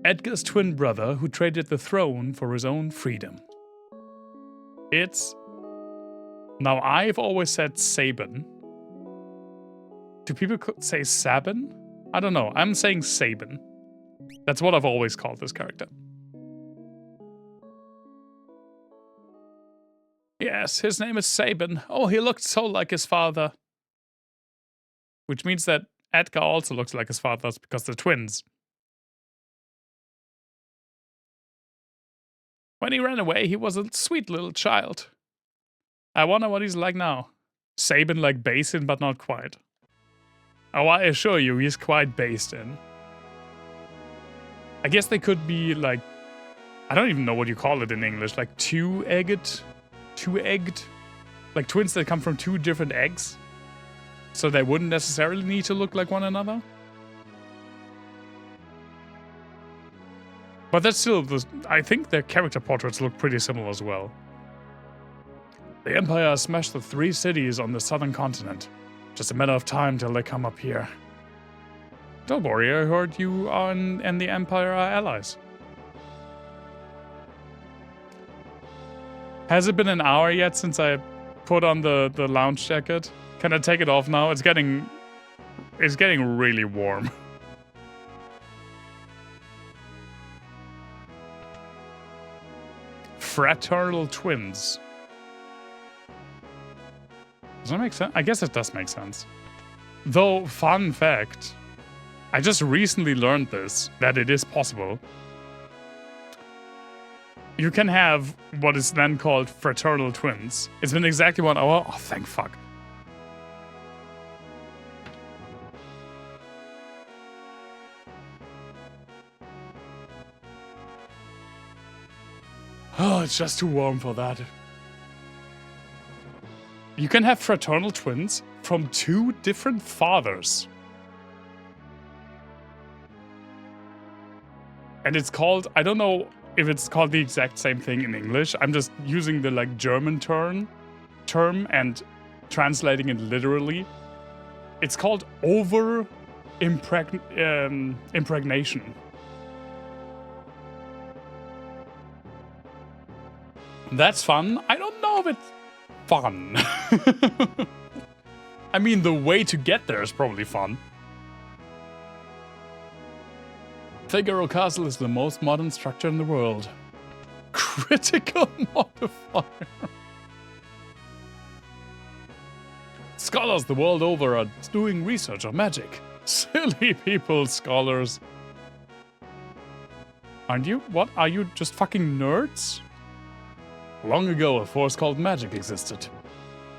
Edgar's twin brother who traded the throne for his own freedom. It's... Now, I've always said Sabin. Do people say Sabin? I don't know. I'm saying Sabin. That's what I've always called this character. Yes, his name is Sabin. Oh, he looked so like his father. Which means that Edgar also looks like his father because they're twins. When he ran away, he was a sweet little child. I wonder what he's like now. Sabin like Basin, but not quite. Oh, I assure you, he's quite based in. I guess they could be like... I don't even know what you call it in English. Like two-egged? Two-egged? Like twins that come from two different eggs? So they wouldn't necessarily need to look like one another? But that's still... I think their character portraits look pretty similar as well. The Empire smashed the 3 cities on the southern continent. Just a matter of time till they come up here. Don't worry, I heard you and the Empire are allies. Has it been an hour yet since I put on the lounge jacket? Can I take it off now? It's getting really warm. Fraternal twins. Does that make sense? I guess it does make sense. Though, fun fact, I just recently learned this, that it is possible. You can have what is then called fraternal twins. It's been exactly 1 hour. Oh, thank fuck. Oh, it's just too warm for that. You can have fraternal twins from 2 different fathers. And it's called, I don't know if it's called the exact same thing in English. I'm just using the like German term and translating it literally. It's called impregnation. That's fun. I don't know if it's fun. I mean, the way to get there is probably fun. Figaro Castle is the most modern structure in the world. Critical modifier. Scholars the world over are doing research on magic. Silly people, scholars. Aren't you? What? Are you just fucking nerds? Long ago, a force called magic existed.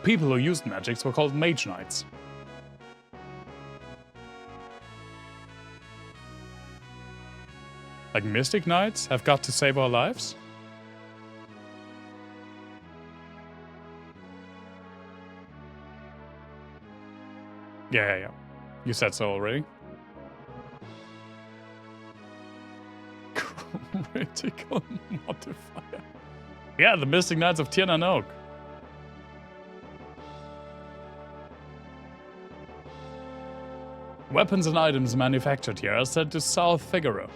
People who used magics were called mage knights. Like Mystic Knights have got to save our lives? Yeah. You said so already. Critical modifier. Yeah, the Mystic Knights of Tir na nog. Weapons and items manufactured here are sent to South Figaro.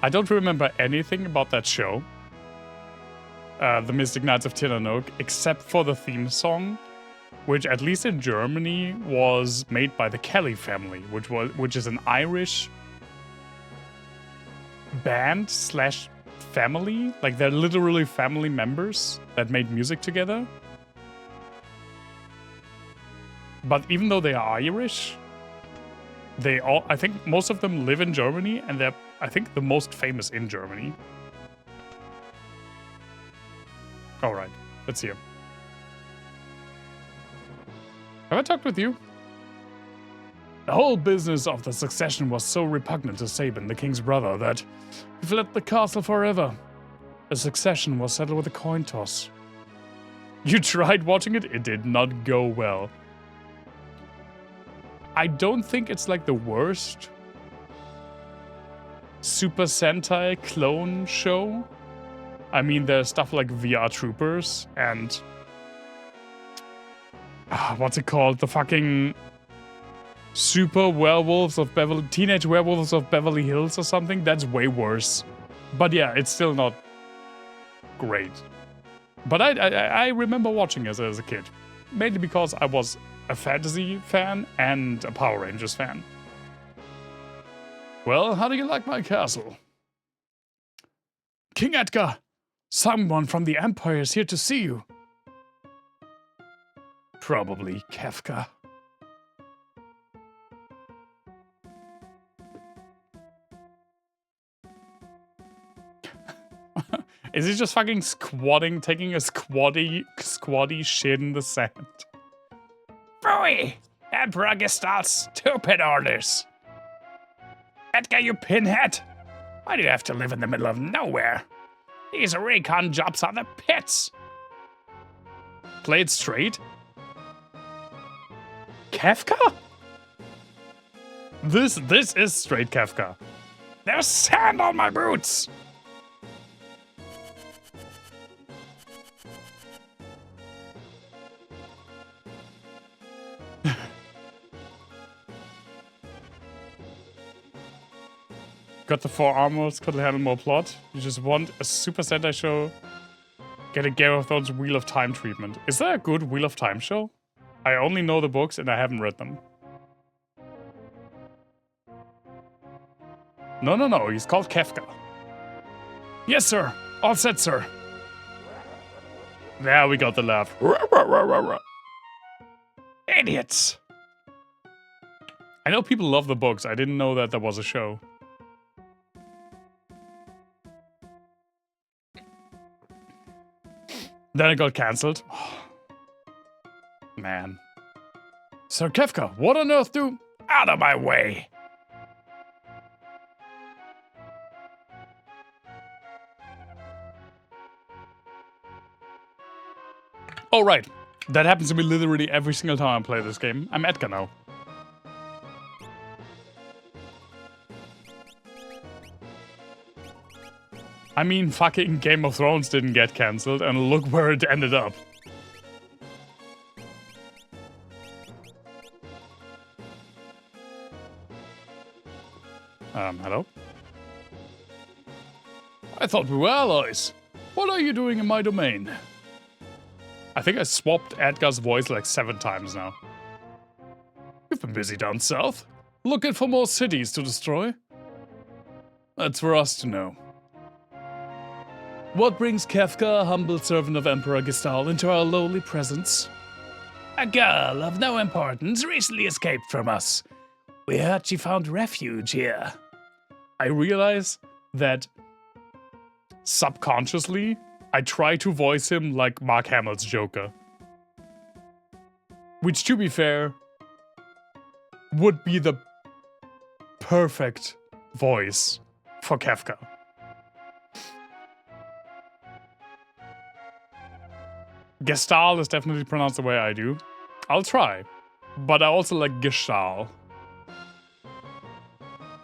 I don't remember anything about that show, the Mystic Knights of Tir na nog, except for the theme song, which at least in Germany was made by the Kelly family, which is an Irish band slash family. Like they're literally family members that made music together. But even though they are Irish, I think most of them live in Germany, and they're, I think, the most famous in Germany. Alright, let's hear. Have I talked with you? The whole business of the succession was so repugnant to Sabin, the king's brother, that he fled the castle forever. The succession was settled with a coin toss. You tried watching it? It did not go well. I don't think it's like the worst Super Sentai clone show. I mean, there's stuff like VR Troopers and... what's it called? The fucking... Super Werewolves of Beverly... Teenage Werewolves of Beverly Hills or something? That's way worse. But yeah, it's still not great. But I remember watching it as a kid. Mainly because I was a fantasy fan and a Power Rangers fan. Well, how do you like my castle? King Edgar! Someone from the Empire is here to see you. Probably Kefka. Is he just fucking squatting, taking a squatty shit in the sand? Boy! Emperor Gestalt's stupid orders! Edgar, you pinhead! Why do you have to live in the middle of nowhere? These recon jobs are the pits! Play it straight? Kefka? This is straight Kefka. There's sand on my boots! Got the 4 armors, couldn't handle more plot. You just want a Super Sentai show. Get a Game of Thrones Wheel of Time treatment. Is there a good Wheel of Time show? I only know the books and I haven't read them. No, he's called Kefka. Yes, sir. All set, sir. There we got the laugh. Idiots! I know people love the books. I didn't know that there was a show. Then it got cancelled. Man. Sir Kefka, what on earth do... Out of my way! Oh, right. That happens to me literally every single time I play this game. I'm Edgar now. I mean, fucking Game of Thrones didn't get cancelled, and look where it ended up. Hello? I thought we were allies. What are you doing in my domain? I think I swapped Edgar's voice like 7 times now. You've been busy down south, looking for more cities to destroy. That's for us to know. What brings Kefka, a humble servant of Emperor Gestahl, into our lowly presence? A girl of no importance recently escaped from us. We heard she found refuge here. I realize that subconsciously, I try to voice him like Mark Hamill's Joker. Which, to be fair, would be the perfect voice for Kefka. Gestahl is definitely pronounced the way I do. I'll try. But I also like Gestahl.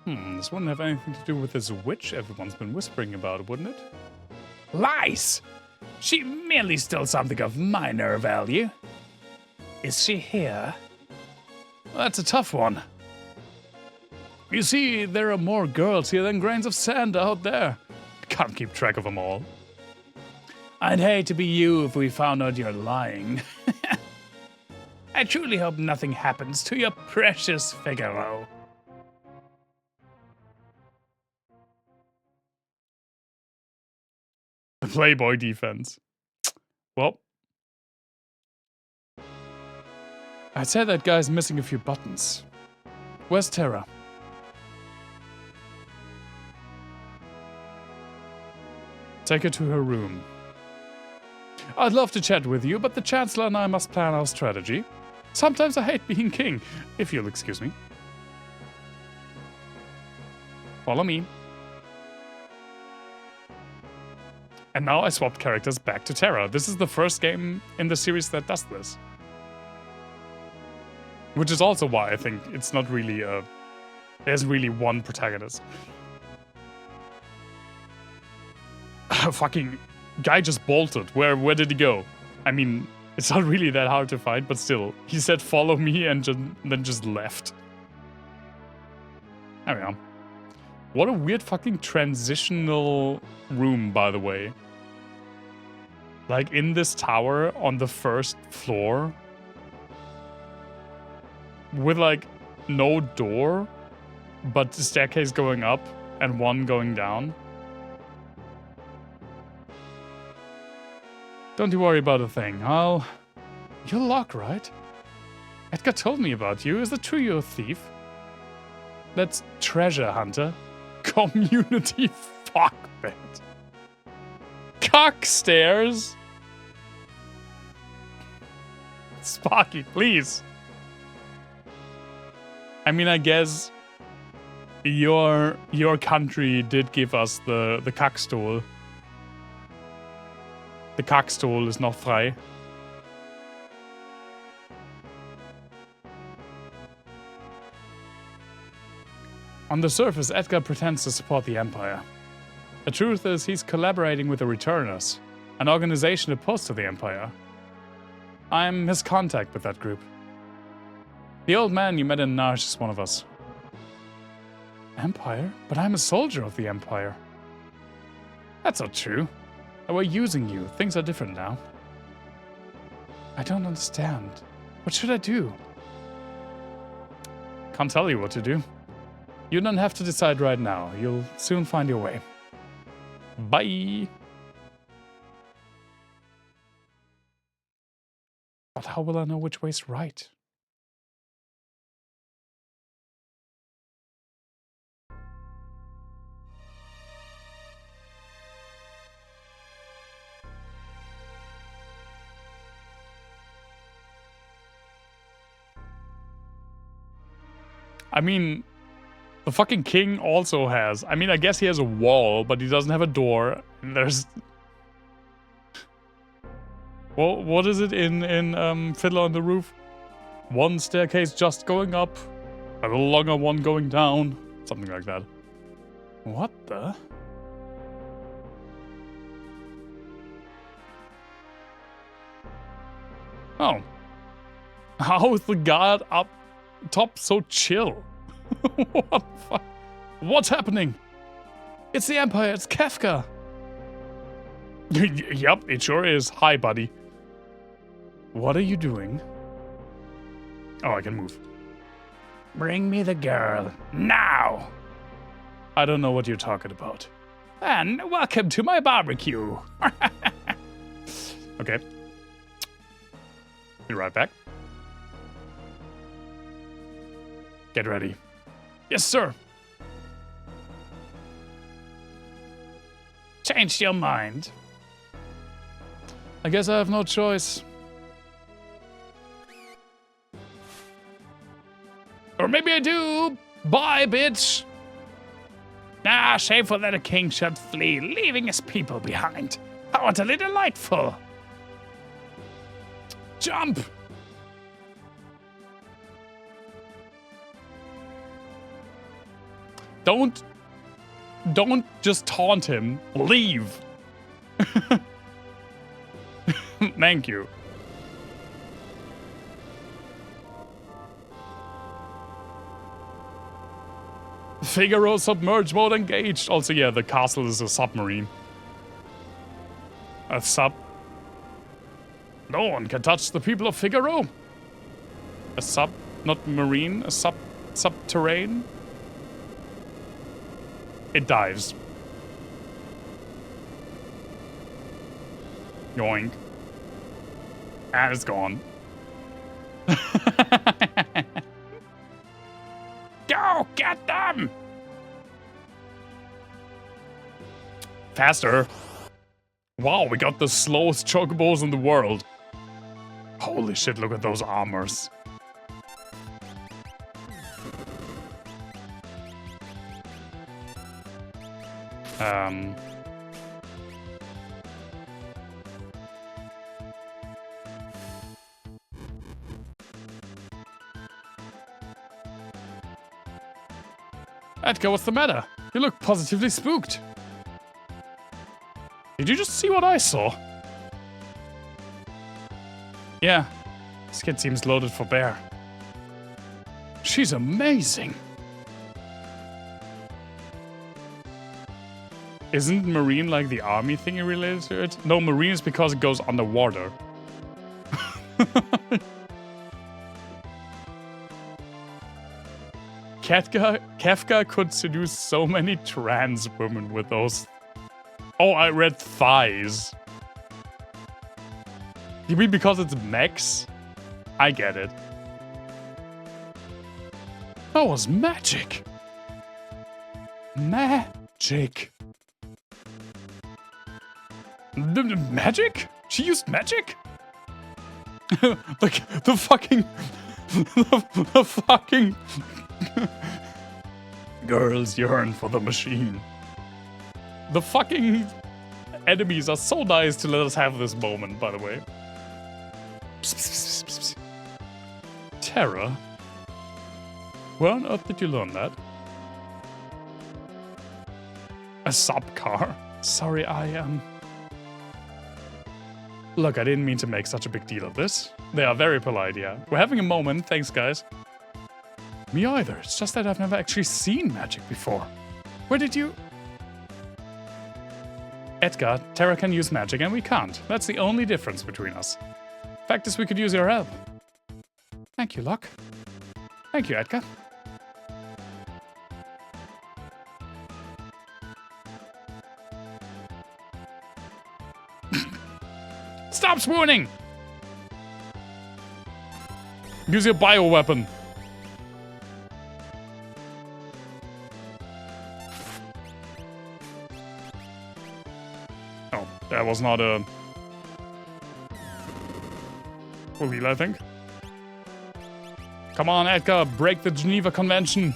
This wouldn't have anything to do with this witch everyone's been whispering about, wouldn't it? Lies! She merely stole something of minor value. Is she here? Well, that's a tough one. You see, there are more girls here than grains of sand out there. Can't keep track of them all. I'd hate to be you if we found out you're lying. I truly hope nothing happens to your precious Figaro. The Playboy defense. Well, I'd say that guy's missing a few buttons. Where's Terra? Take her to her room. I'd love to chat with you, but the Chancellor and I must plan our strategy. Sometimes I hate being king, if you'll excuse me. Follow me. And now I swapped characters back to Terra. This is the first game in the series that does this. Which is also why I think it's not really there's really one protagonist. Fucking guy just bolted. Where did he go? I mean, it's not really that hard to find, but still. He said follow me and then just left. There we go. What a weird fucking transitional room, by the way. Like in this tower on the first floor. With like no door, but the staircase going up and one going down. Don't you worry about a thing. You're Locke, right? Edgar told me about you. Is it true you're a thief? That's treasure hunter. Community fuckbed. Cockstairs. Sparky, please. I mean, I guess your country did give us the Kackstuhl. The Kackstuhl is noch frei. On the surface, Edgar pretends to support the Empire. The truth is, he's collaborating with the Returners, an organization opposed to the Empire. I'm his contact with that group. The old man you met in Narshe is one of us. Empire? But I'm a soldier of the Empire. That's not true. We're using you. Things are different now. I don't understand. What should I do? Can't tell you what to do. You don't have to decide right now. You'll soon find your way. Bye! But how will I know which way's right? I mean, the fucking king also has... I mean, I guess he has a wall, but he doesn't have a door. And there's... Well, what is it in Fiddler on the Roof? One staircase just going up, a little longer one going down. Something like that. What the? Oh. How is the guard up top so chill? What the fuck? What's happening? It's the Empire, it's Kefka. Yep, it sure is. Hi, buddy. What are you doing? Oh, I can move. Bring me the girl, now! I don't know what you're talking about. And welcome to my barbecue. Okay. Be right back. Get ready. Yes, sir. Changed your mind. I guess I have no choice. maybe I do. Bye, bitch. Ah, shameful that a king should flee, leaving his people behind. How utterly delightful. Jump. Don't just taunt him. Leave. Thank you. Figaro submerge mode engaged. Also, yeah, the castle is a submarine. A sub. No one can touch the people of Figaro. A sub, not marine, a subterranean. It dives. Yoink. And it's gone. Go, get them! Faster. Wow, we got the slowest chocobos in the world. Holy shit, look at those armors. Edgar, what's the matter? You look positively spooked. Did you just see what I saw? Yeah, this kid seems loaded for bear. She's amazing. Isn't marine like the army thingy related to it? No, marine is because it goes underwater. Kefka could seduce so many trans women with those. Oh, I read thighs. You mean because it's mechs? I get it. That was magic. Magic. Magic? She used magic? the fucking... the fucking... Girls yearn for the machine. The fucking enemies are so nice to let us have this moment, by the way. Psst, psst, psst, psst. Terra? Where on earth did you learn that? A sub-car? Sorry, Look, I didn't mean to make such a big deal of this. They are very polite, yeah. We're having a moment, thanks guys. Me either, it's just that I've never actually seen magic before. Where did you... Edgar, Terra can use magic and we can't. That's the only difference between us. Fact is, we could use your help. Thank you, Locke. Thank you, Edgar. Stop swooning! Use your bioweapon. Oh, that was not a... Wheel, I think. Come on, Edgar, break the Geneva Convention.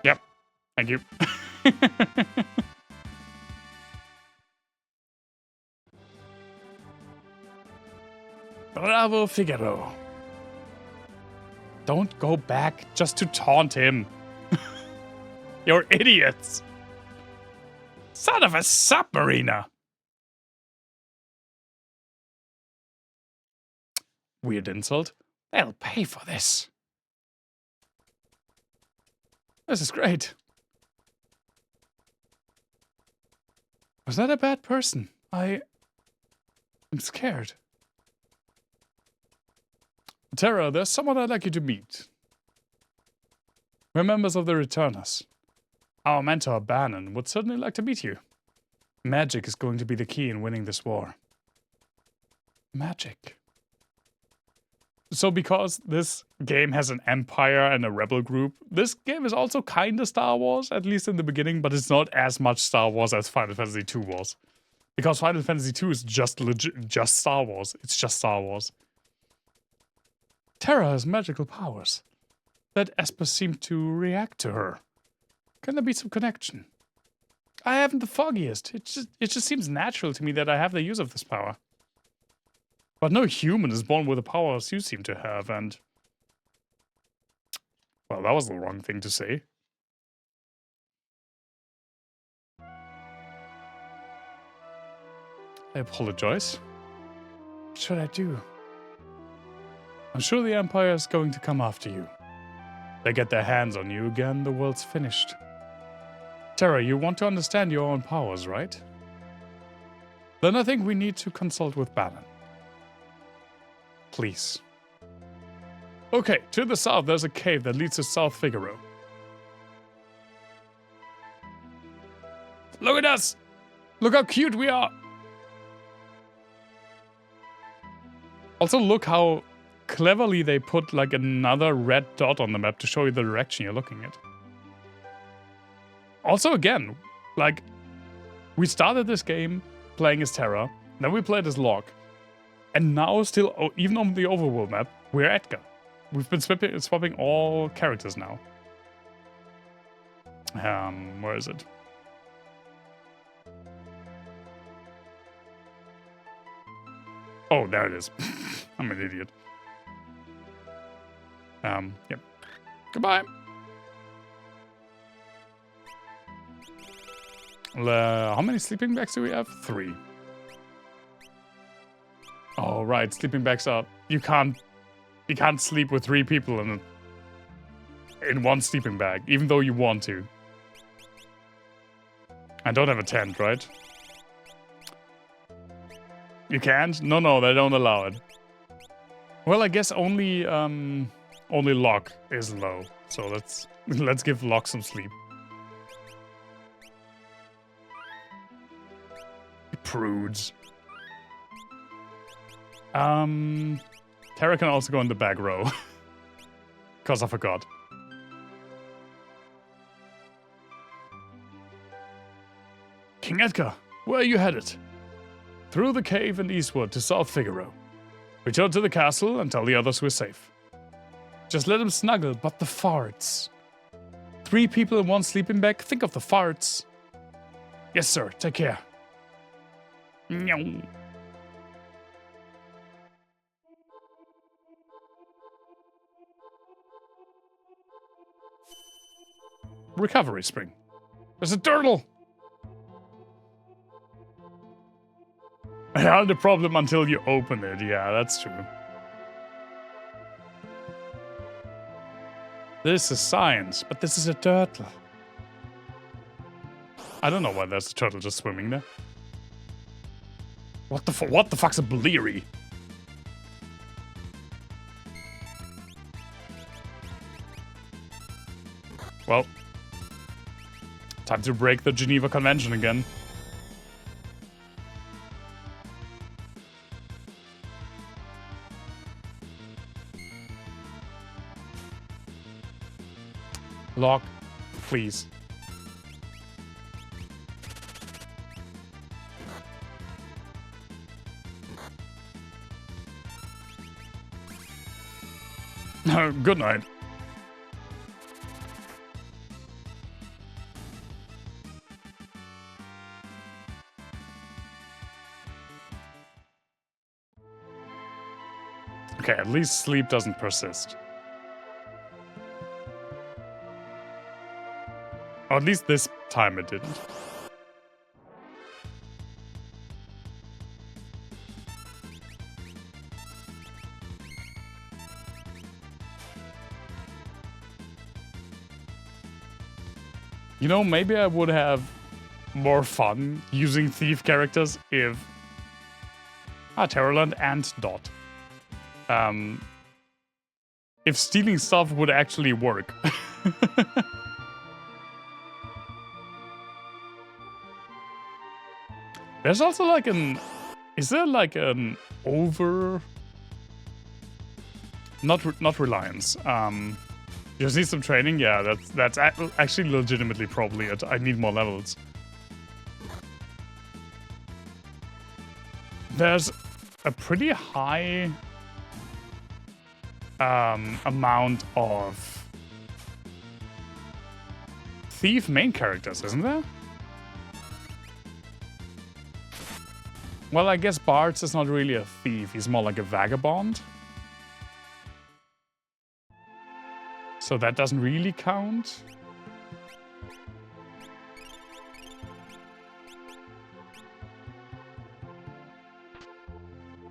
Yep, thank you. Bravo, Figaro. Don't go back just to taunt him. You're idiots. Son of a submariner. Weird insult. They'll pay for this. This is great. Was that a bad person? I'm scared. Terra, there's someone I'd like you to meet. We're members of the Returners. Our mentor, Bannon, would certainly like to meet you. Magic is going to be the key in winning this war. Magic. So because this game has an Empire and a Rebel group, this game is also kinda Star Wars, at least in the beginning, but it's not as much Star Wars as Final Fantasy II was. Because Final Fantasy II is just just Star Wars. It's just Star Wars. Terra has magical powers. That Esper seemed to react to her. Can there be some connection? I haven't the foggiest. It just seems natural to me that I have the use of this power. But no human is born with the powers you seem to have, and... Well, that was the wrong thing to say. I apologize. What should I do? I'm sure the Empire is going to come after you. They get their hands on you again, the world's finished. Terra, you want to understand your own powers, right? Then I think we need to consult with Balan. Please. Okay, to the south there's a cave that leads to South Figaro. Look at us! Look how cute we are! Also, look how cleverly they put like another red dot on the map to show you the direction you're looking at. Also, again, like, we started this game playing as Terra, then we played as Locke, and now still, even on the overworld map, we're Edgar. We've been swapping all characters now. Where is it? Oh, there it is. I'm an idiot. Yep. Goodbye. How many sleeping bags do we have? 3. Oh, right. Sleeping bags are... You can't sleep with 3 people in one sleeping bag, even though you want to. I don't have a tent, right? You can't? No, they don't allow it. Well, I guess only Locke is low. So let's give Locke some sleep. Prudes. Terra can also go in the back row. Because I forgot. King Edgar, where are you headed? Through the cave and eastward to South Figaro. Return to the castle and tell the others we're safe. Just let them snuggle, but the farts. 3 people in one sleeping bag? Think of the farts. Yes, sir. Take care. Meow. Recovery spring. There's a turtle! I had the problem until you open it. Yeah, that's true. This is science, but this is a turtle. I don't know why there's a turtle just swimming there. What the fuck's a Bleary? Well, time to break the Geneva Convention again. Locke, please. Good night. Okay, at least sleep doesn't persist. Or at least this time it didn't. You know, maybe I would have more fun using thief characters if... Terraland and Dot. If stealing stuff would actually work. There's also like an... Is there like an over... Not reliance. You just need some training? Yeah, that's actually legitimately probably it. I need more levels. there's a pretty high amount of thief main characters, isn't there? Well, I guess Bartz is not really a thief. He's more like a vagabond. So that doesn't really count.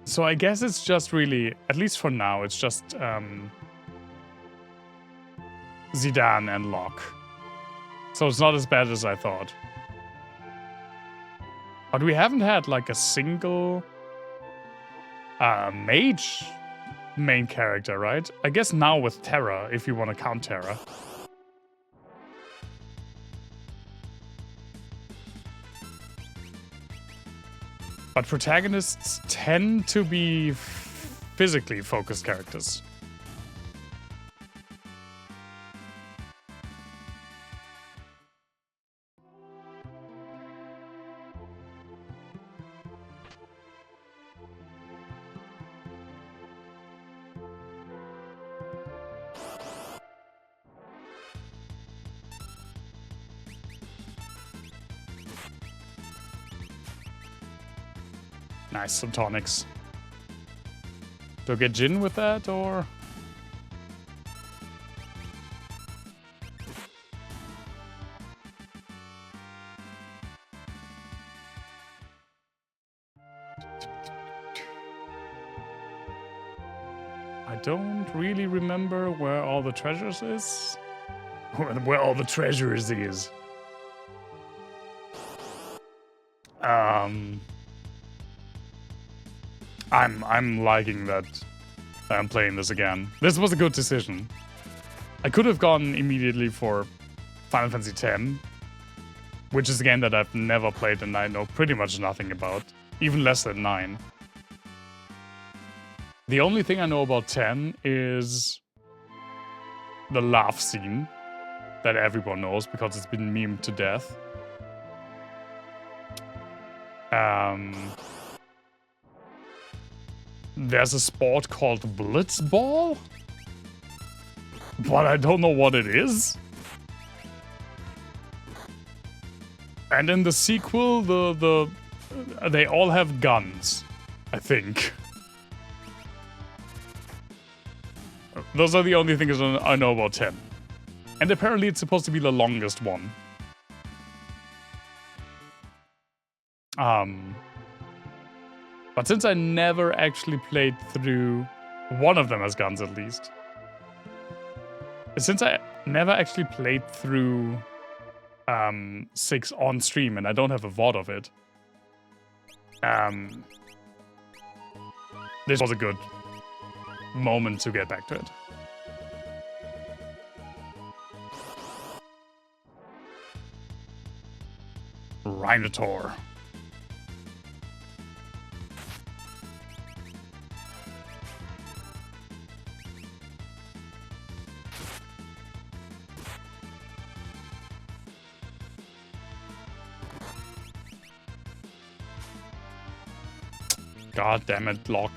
So I guess it's just really, at least for now, it's just Zidane and Locke. So it's not as bad as I thought. But we haven't had like a single mage main character, right? I guess now with Terra, if you want to count Terra. But protagonists tend to be physically focused characters. Nice, some tonics. Do I get Jin with that, or...? I don't really remember where all the treasures is. Where all the treasures is. I'm liking that I'm playing this again. This was a good decision. I could have gone immediately for Final Fantasy X, which is a game that I've never played and I know pretty much nothing about, even less than 9. The only thing I know about 10 is the laugh scene that everyone knows because it's been memed to death. There's a sport called Blitzball, but I don't know what it is. And in the sequel, they all have guns, I think. Those are the only things I know about 10. And apparently it's supposed to be the longest one. But since I never actually played through one of them as guns at least. Since I never actually played through 6 on stream and I don't have a VOD of it. This was a good moment to get back to it. Rhinotaur. God damn it, Locke.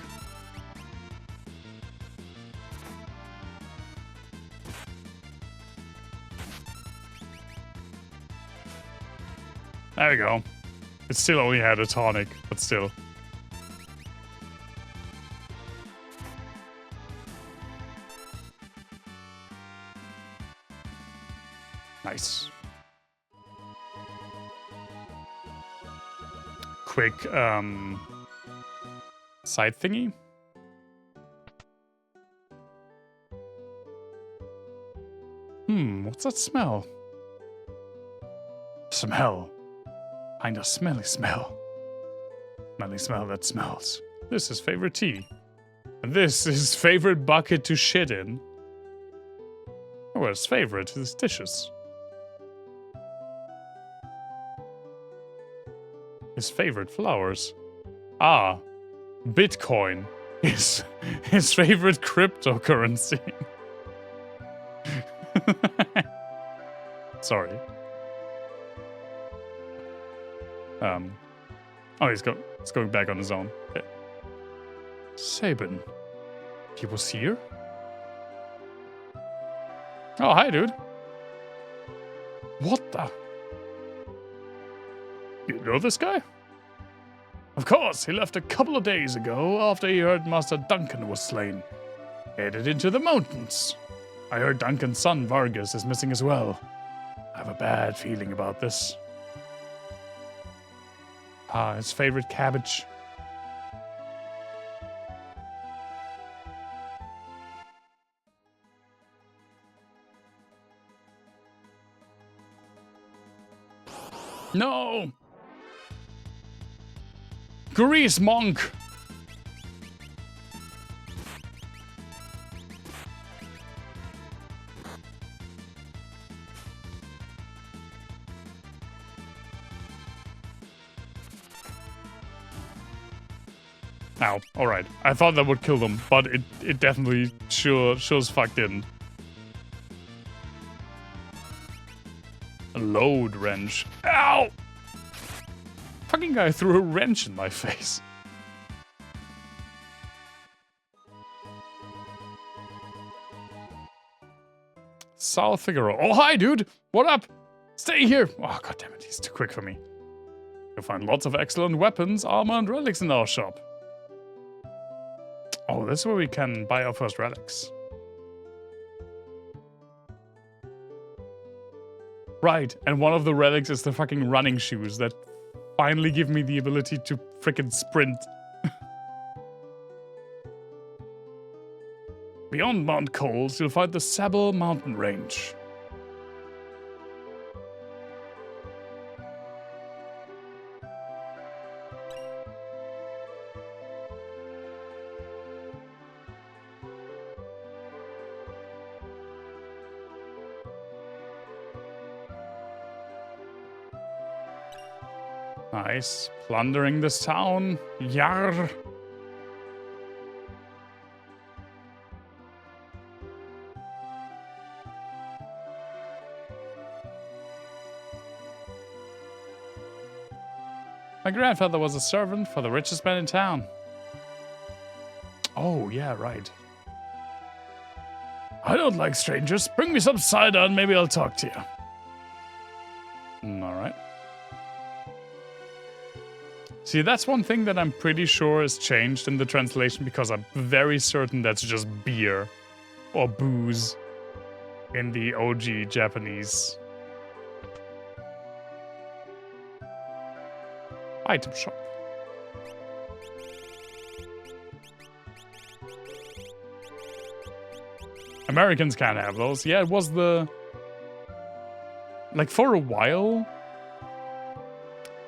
There we go. It still only had a tonic, but still. Nice. Quick, side thingy. What's that smell? Smell. Find a smelly smell. Smelly smell that smells. This is favorite tea. And this is favorite bucket to shit in. Oh, his favorite is dishes. His favorite flowers. Ah, Bitcoin is his favorite cryptocurrency. Sorry. Oh, he's going back on his own. Okay. Sabin. He was here? Oh, hi, dude. What the? You know this guy? Of course, he left a couple of days ago after he heard Master Duncan was slain. Headed into the mountains. I heard Duncan's son Vargas is missing as well. I have a bad feeling about this. Ah, his favorite cabbage. No! Grease monk! Ow, alright. I thought that would kill them, but it definitely sure as fuck didn't. A load wrench. Ow! Fucking guy threw a wrench in my face. Sal Figaro. Oh, hi, dude! What up? Stay here! Oh, goddammit, he's too quick for me. You'll find lots of excellent weapons, armor, and relics in our shop. Oh, this is where we can buy our first relics. Right, and one of the relics is the fucking running shoes that finally give me the ability to frickin' sprint. Beyond Mount Coles, you'll find the Sable Mountain Range. Nice. Plundering this town. Yarr. My grandfather was a servant for the richest man in town. Oh, yeah, right. I don't like strangers. Bring me some cider and maybe I'll talk to you. Alright. See, that's one thing that I'm pretty sure is changed in the translation because I'm very certain that's just beer or booze in the OG Japanese. Item shop. Americans can't have those. Yeah, it was the... Like, for a while...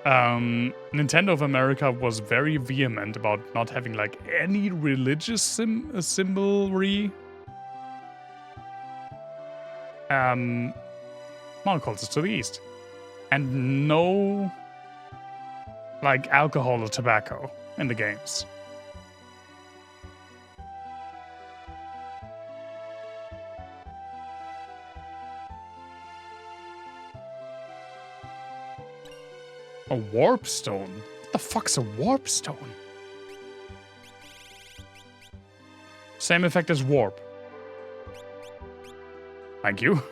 Nintendo of America was very vehement about not having, like, any religious symbolry. Mount Coles is to the east. And no... like, alcohol or tobacco in the games. A warp stone? What the fuck's a warp stone? Same effect as warp. Thank you.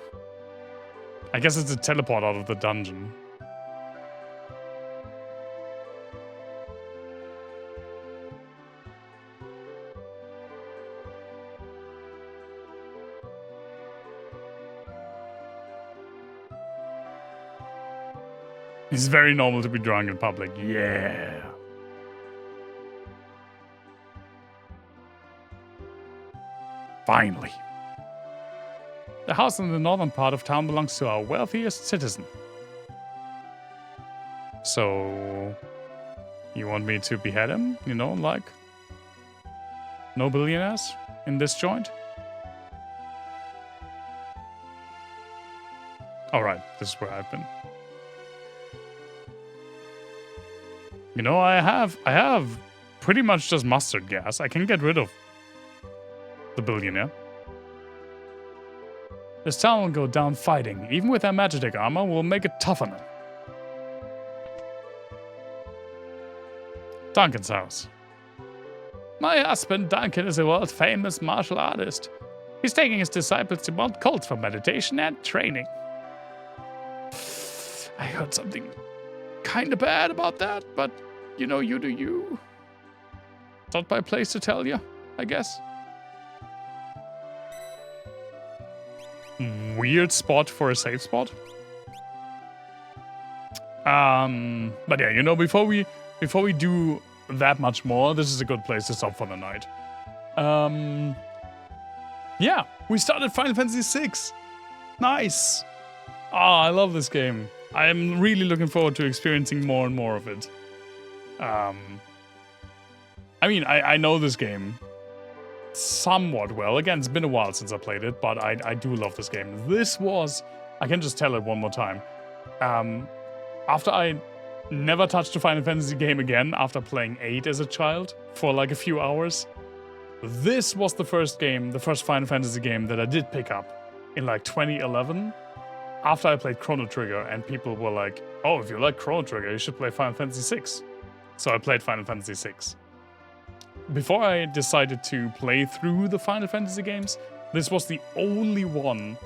I guess it's a teleport out of the dungeon. It's very normal to be drunk in public. Yeah. Finally. The house in the northern part of town belongs to our wealthiest citizen. So... you want me to behead him? You know, like... no billionaires in this joint? Alright, this is where I've been. You know, I have pretty much just mustard gas. I can get rid of the billionaire. This town will go down fighting. Even with our Magitek armor, we'll make it tough on them. Duncan's house. My husband Duncan is a world-famous martial artist. He's taking his disciples to Mount Colt for meditation and training. I heard something kinda bad about that, but you know, you do you. Not my place to tell you, I guess. Weird spot for a safe spot. But yeah, you know, before we do that much more, this is a good place to stop for the night. Yeah, we started Final Fantasy VI. Nice. I love this game. I am really looking forward to experiencing more and more of it. I mean, I know this game somewhat well. Again, it's been a while since I played it, but I do love this game. This was, I can just tell it one more time. After I never touched a Final Fantasy game again after playing 8 as a child for like a few hours, this was the first Final Fantasy game that I did pick up in like 2011 after I played Chrono Trigger, and people were like, oh, if you like Chrono Trigger, you should play Final Fantasy VI. So I played Final Fantasy VI. Before I decided to play through the Final Fantasy games, this was the only one,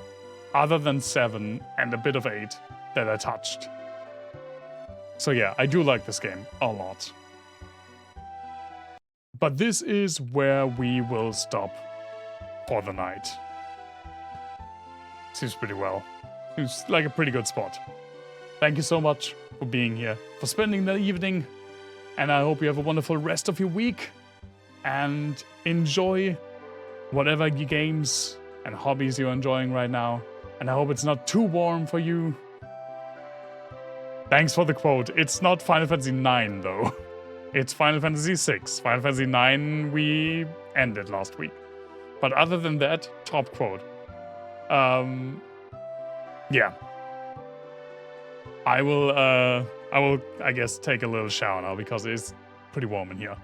other than 7 and a bit of 8, that I touched. So yeah, I do like this game a lot. But this is where we will stop for the night. Seems pretty well. Seems like a pretty good spot. Thank you so much for being here, for spending the evening, and I hope you have a wonderful rest of your week, and enjoy whatever games and hobbies you're enjoying right now, and I hope it's not too warm for you. Thanks for the quote. It's not Final Fantasy IX, though. It's Final Fantasy VI. Final Fantasy IX we ended last week. But other than that, top quote. Yeah. I will, I guess, take a little shower now because it's pretty warm in here.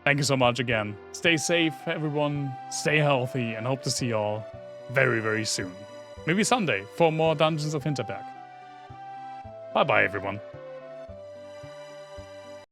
Thank you so much again. Stay safe, everyone. Stay healthy, and hope to see you all very, very soon. Maybe Sunday for more Dungeons of Hinterberg. Bye-bye, everyone.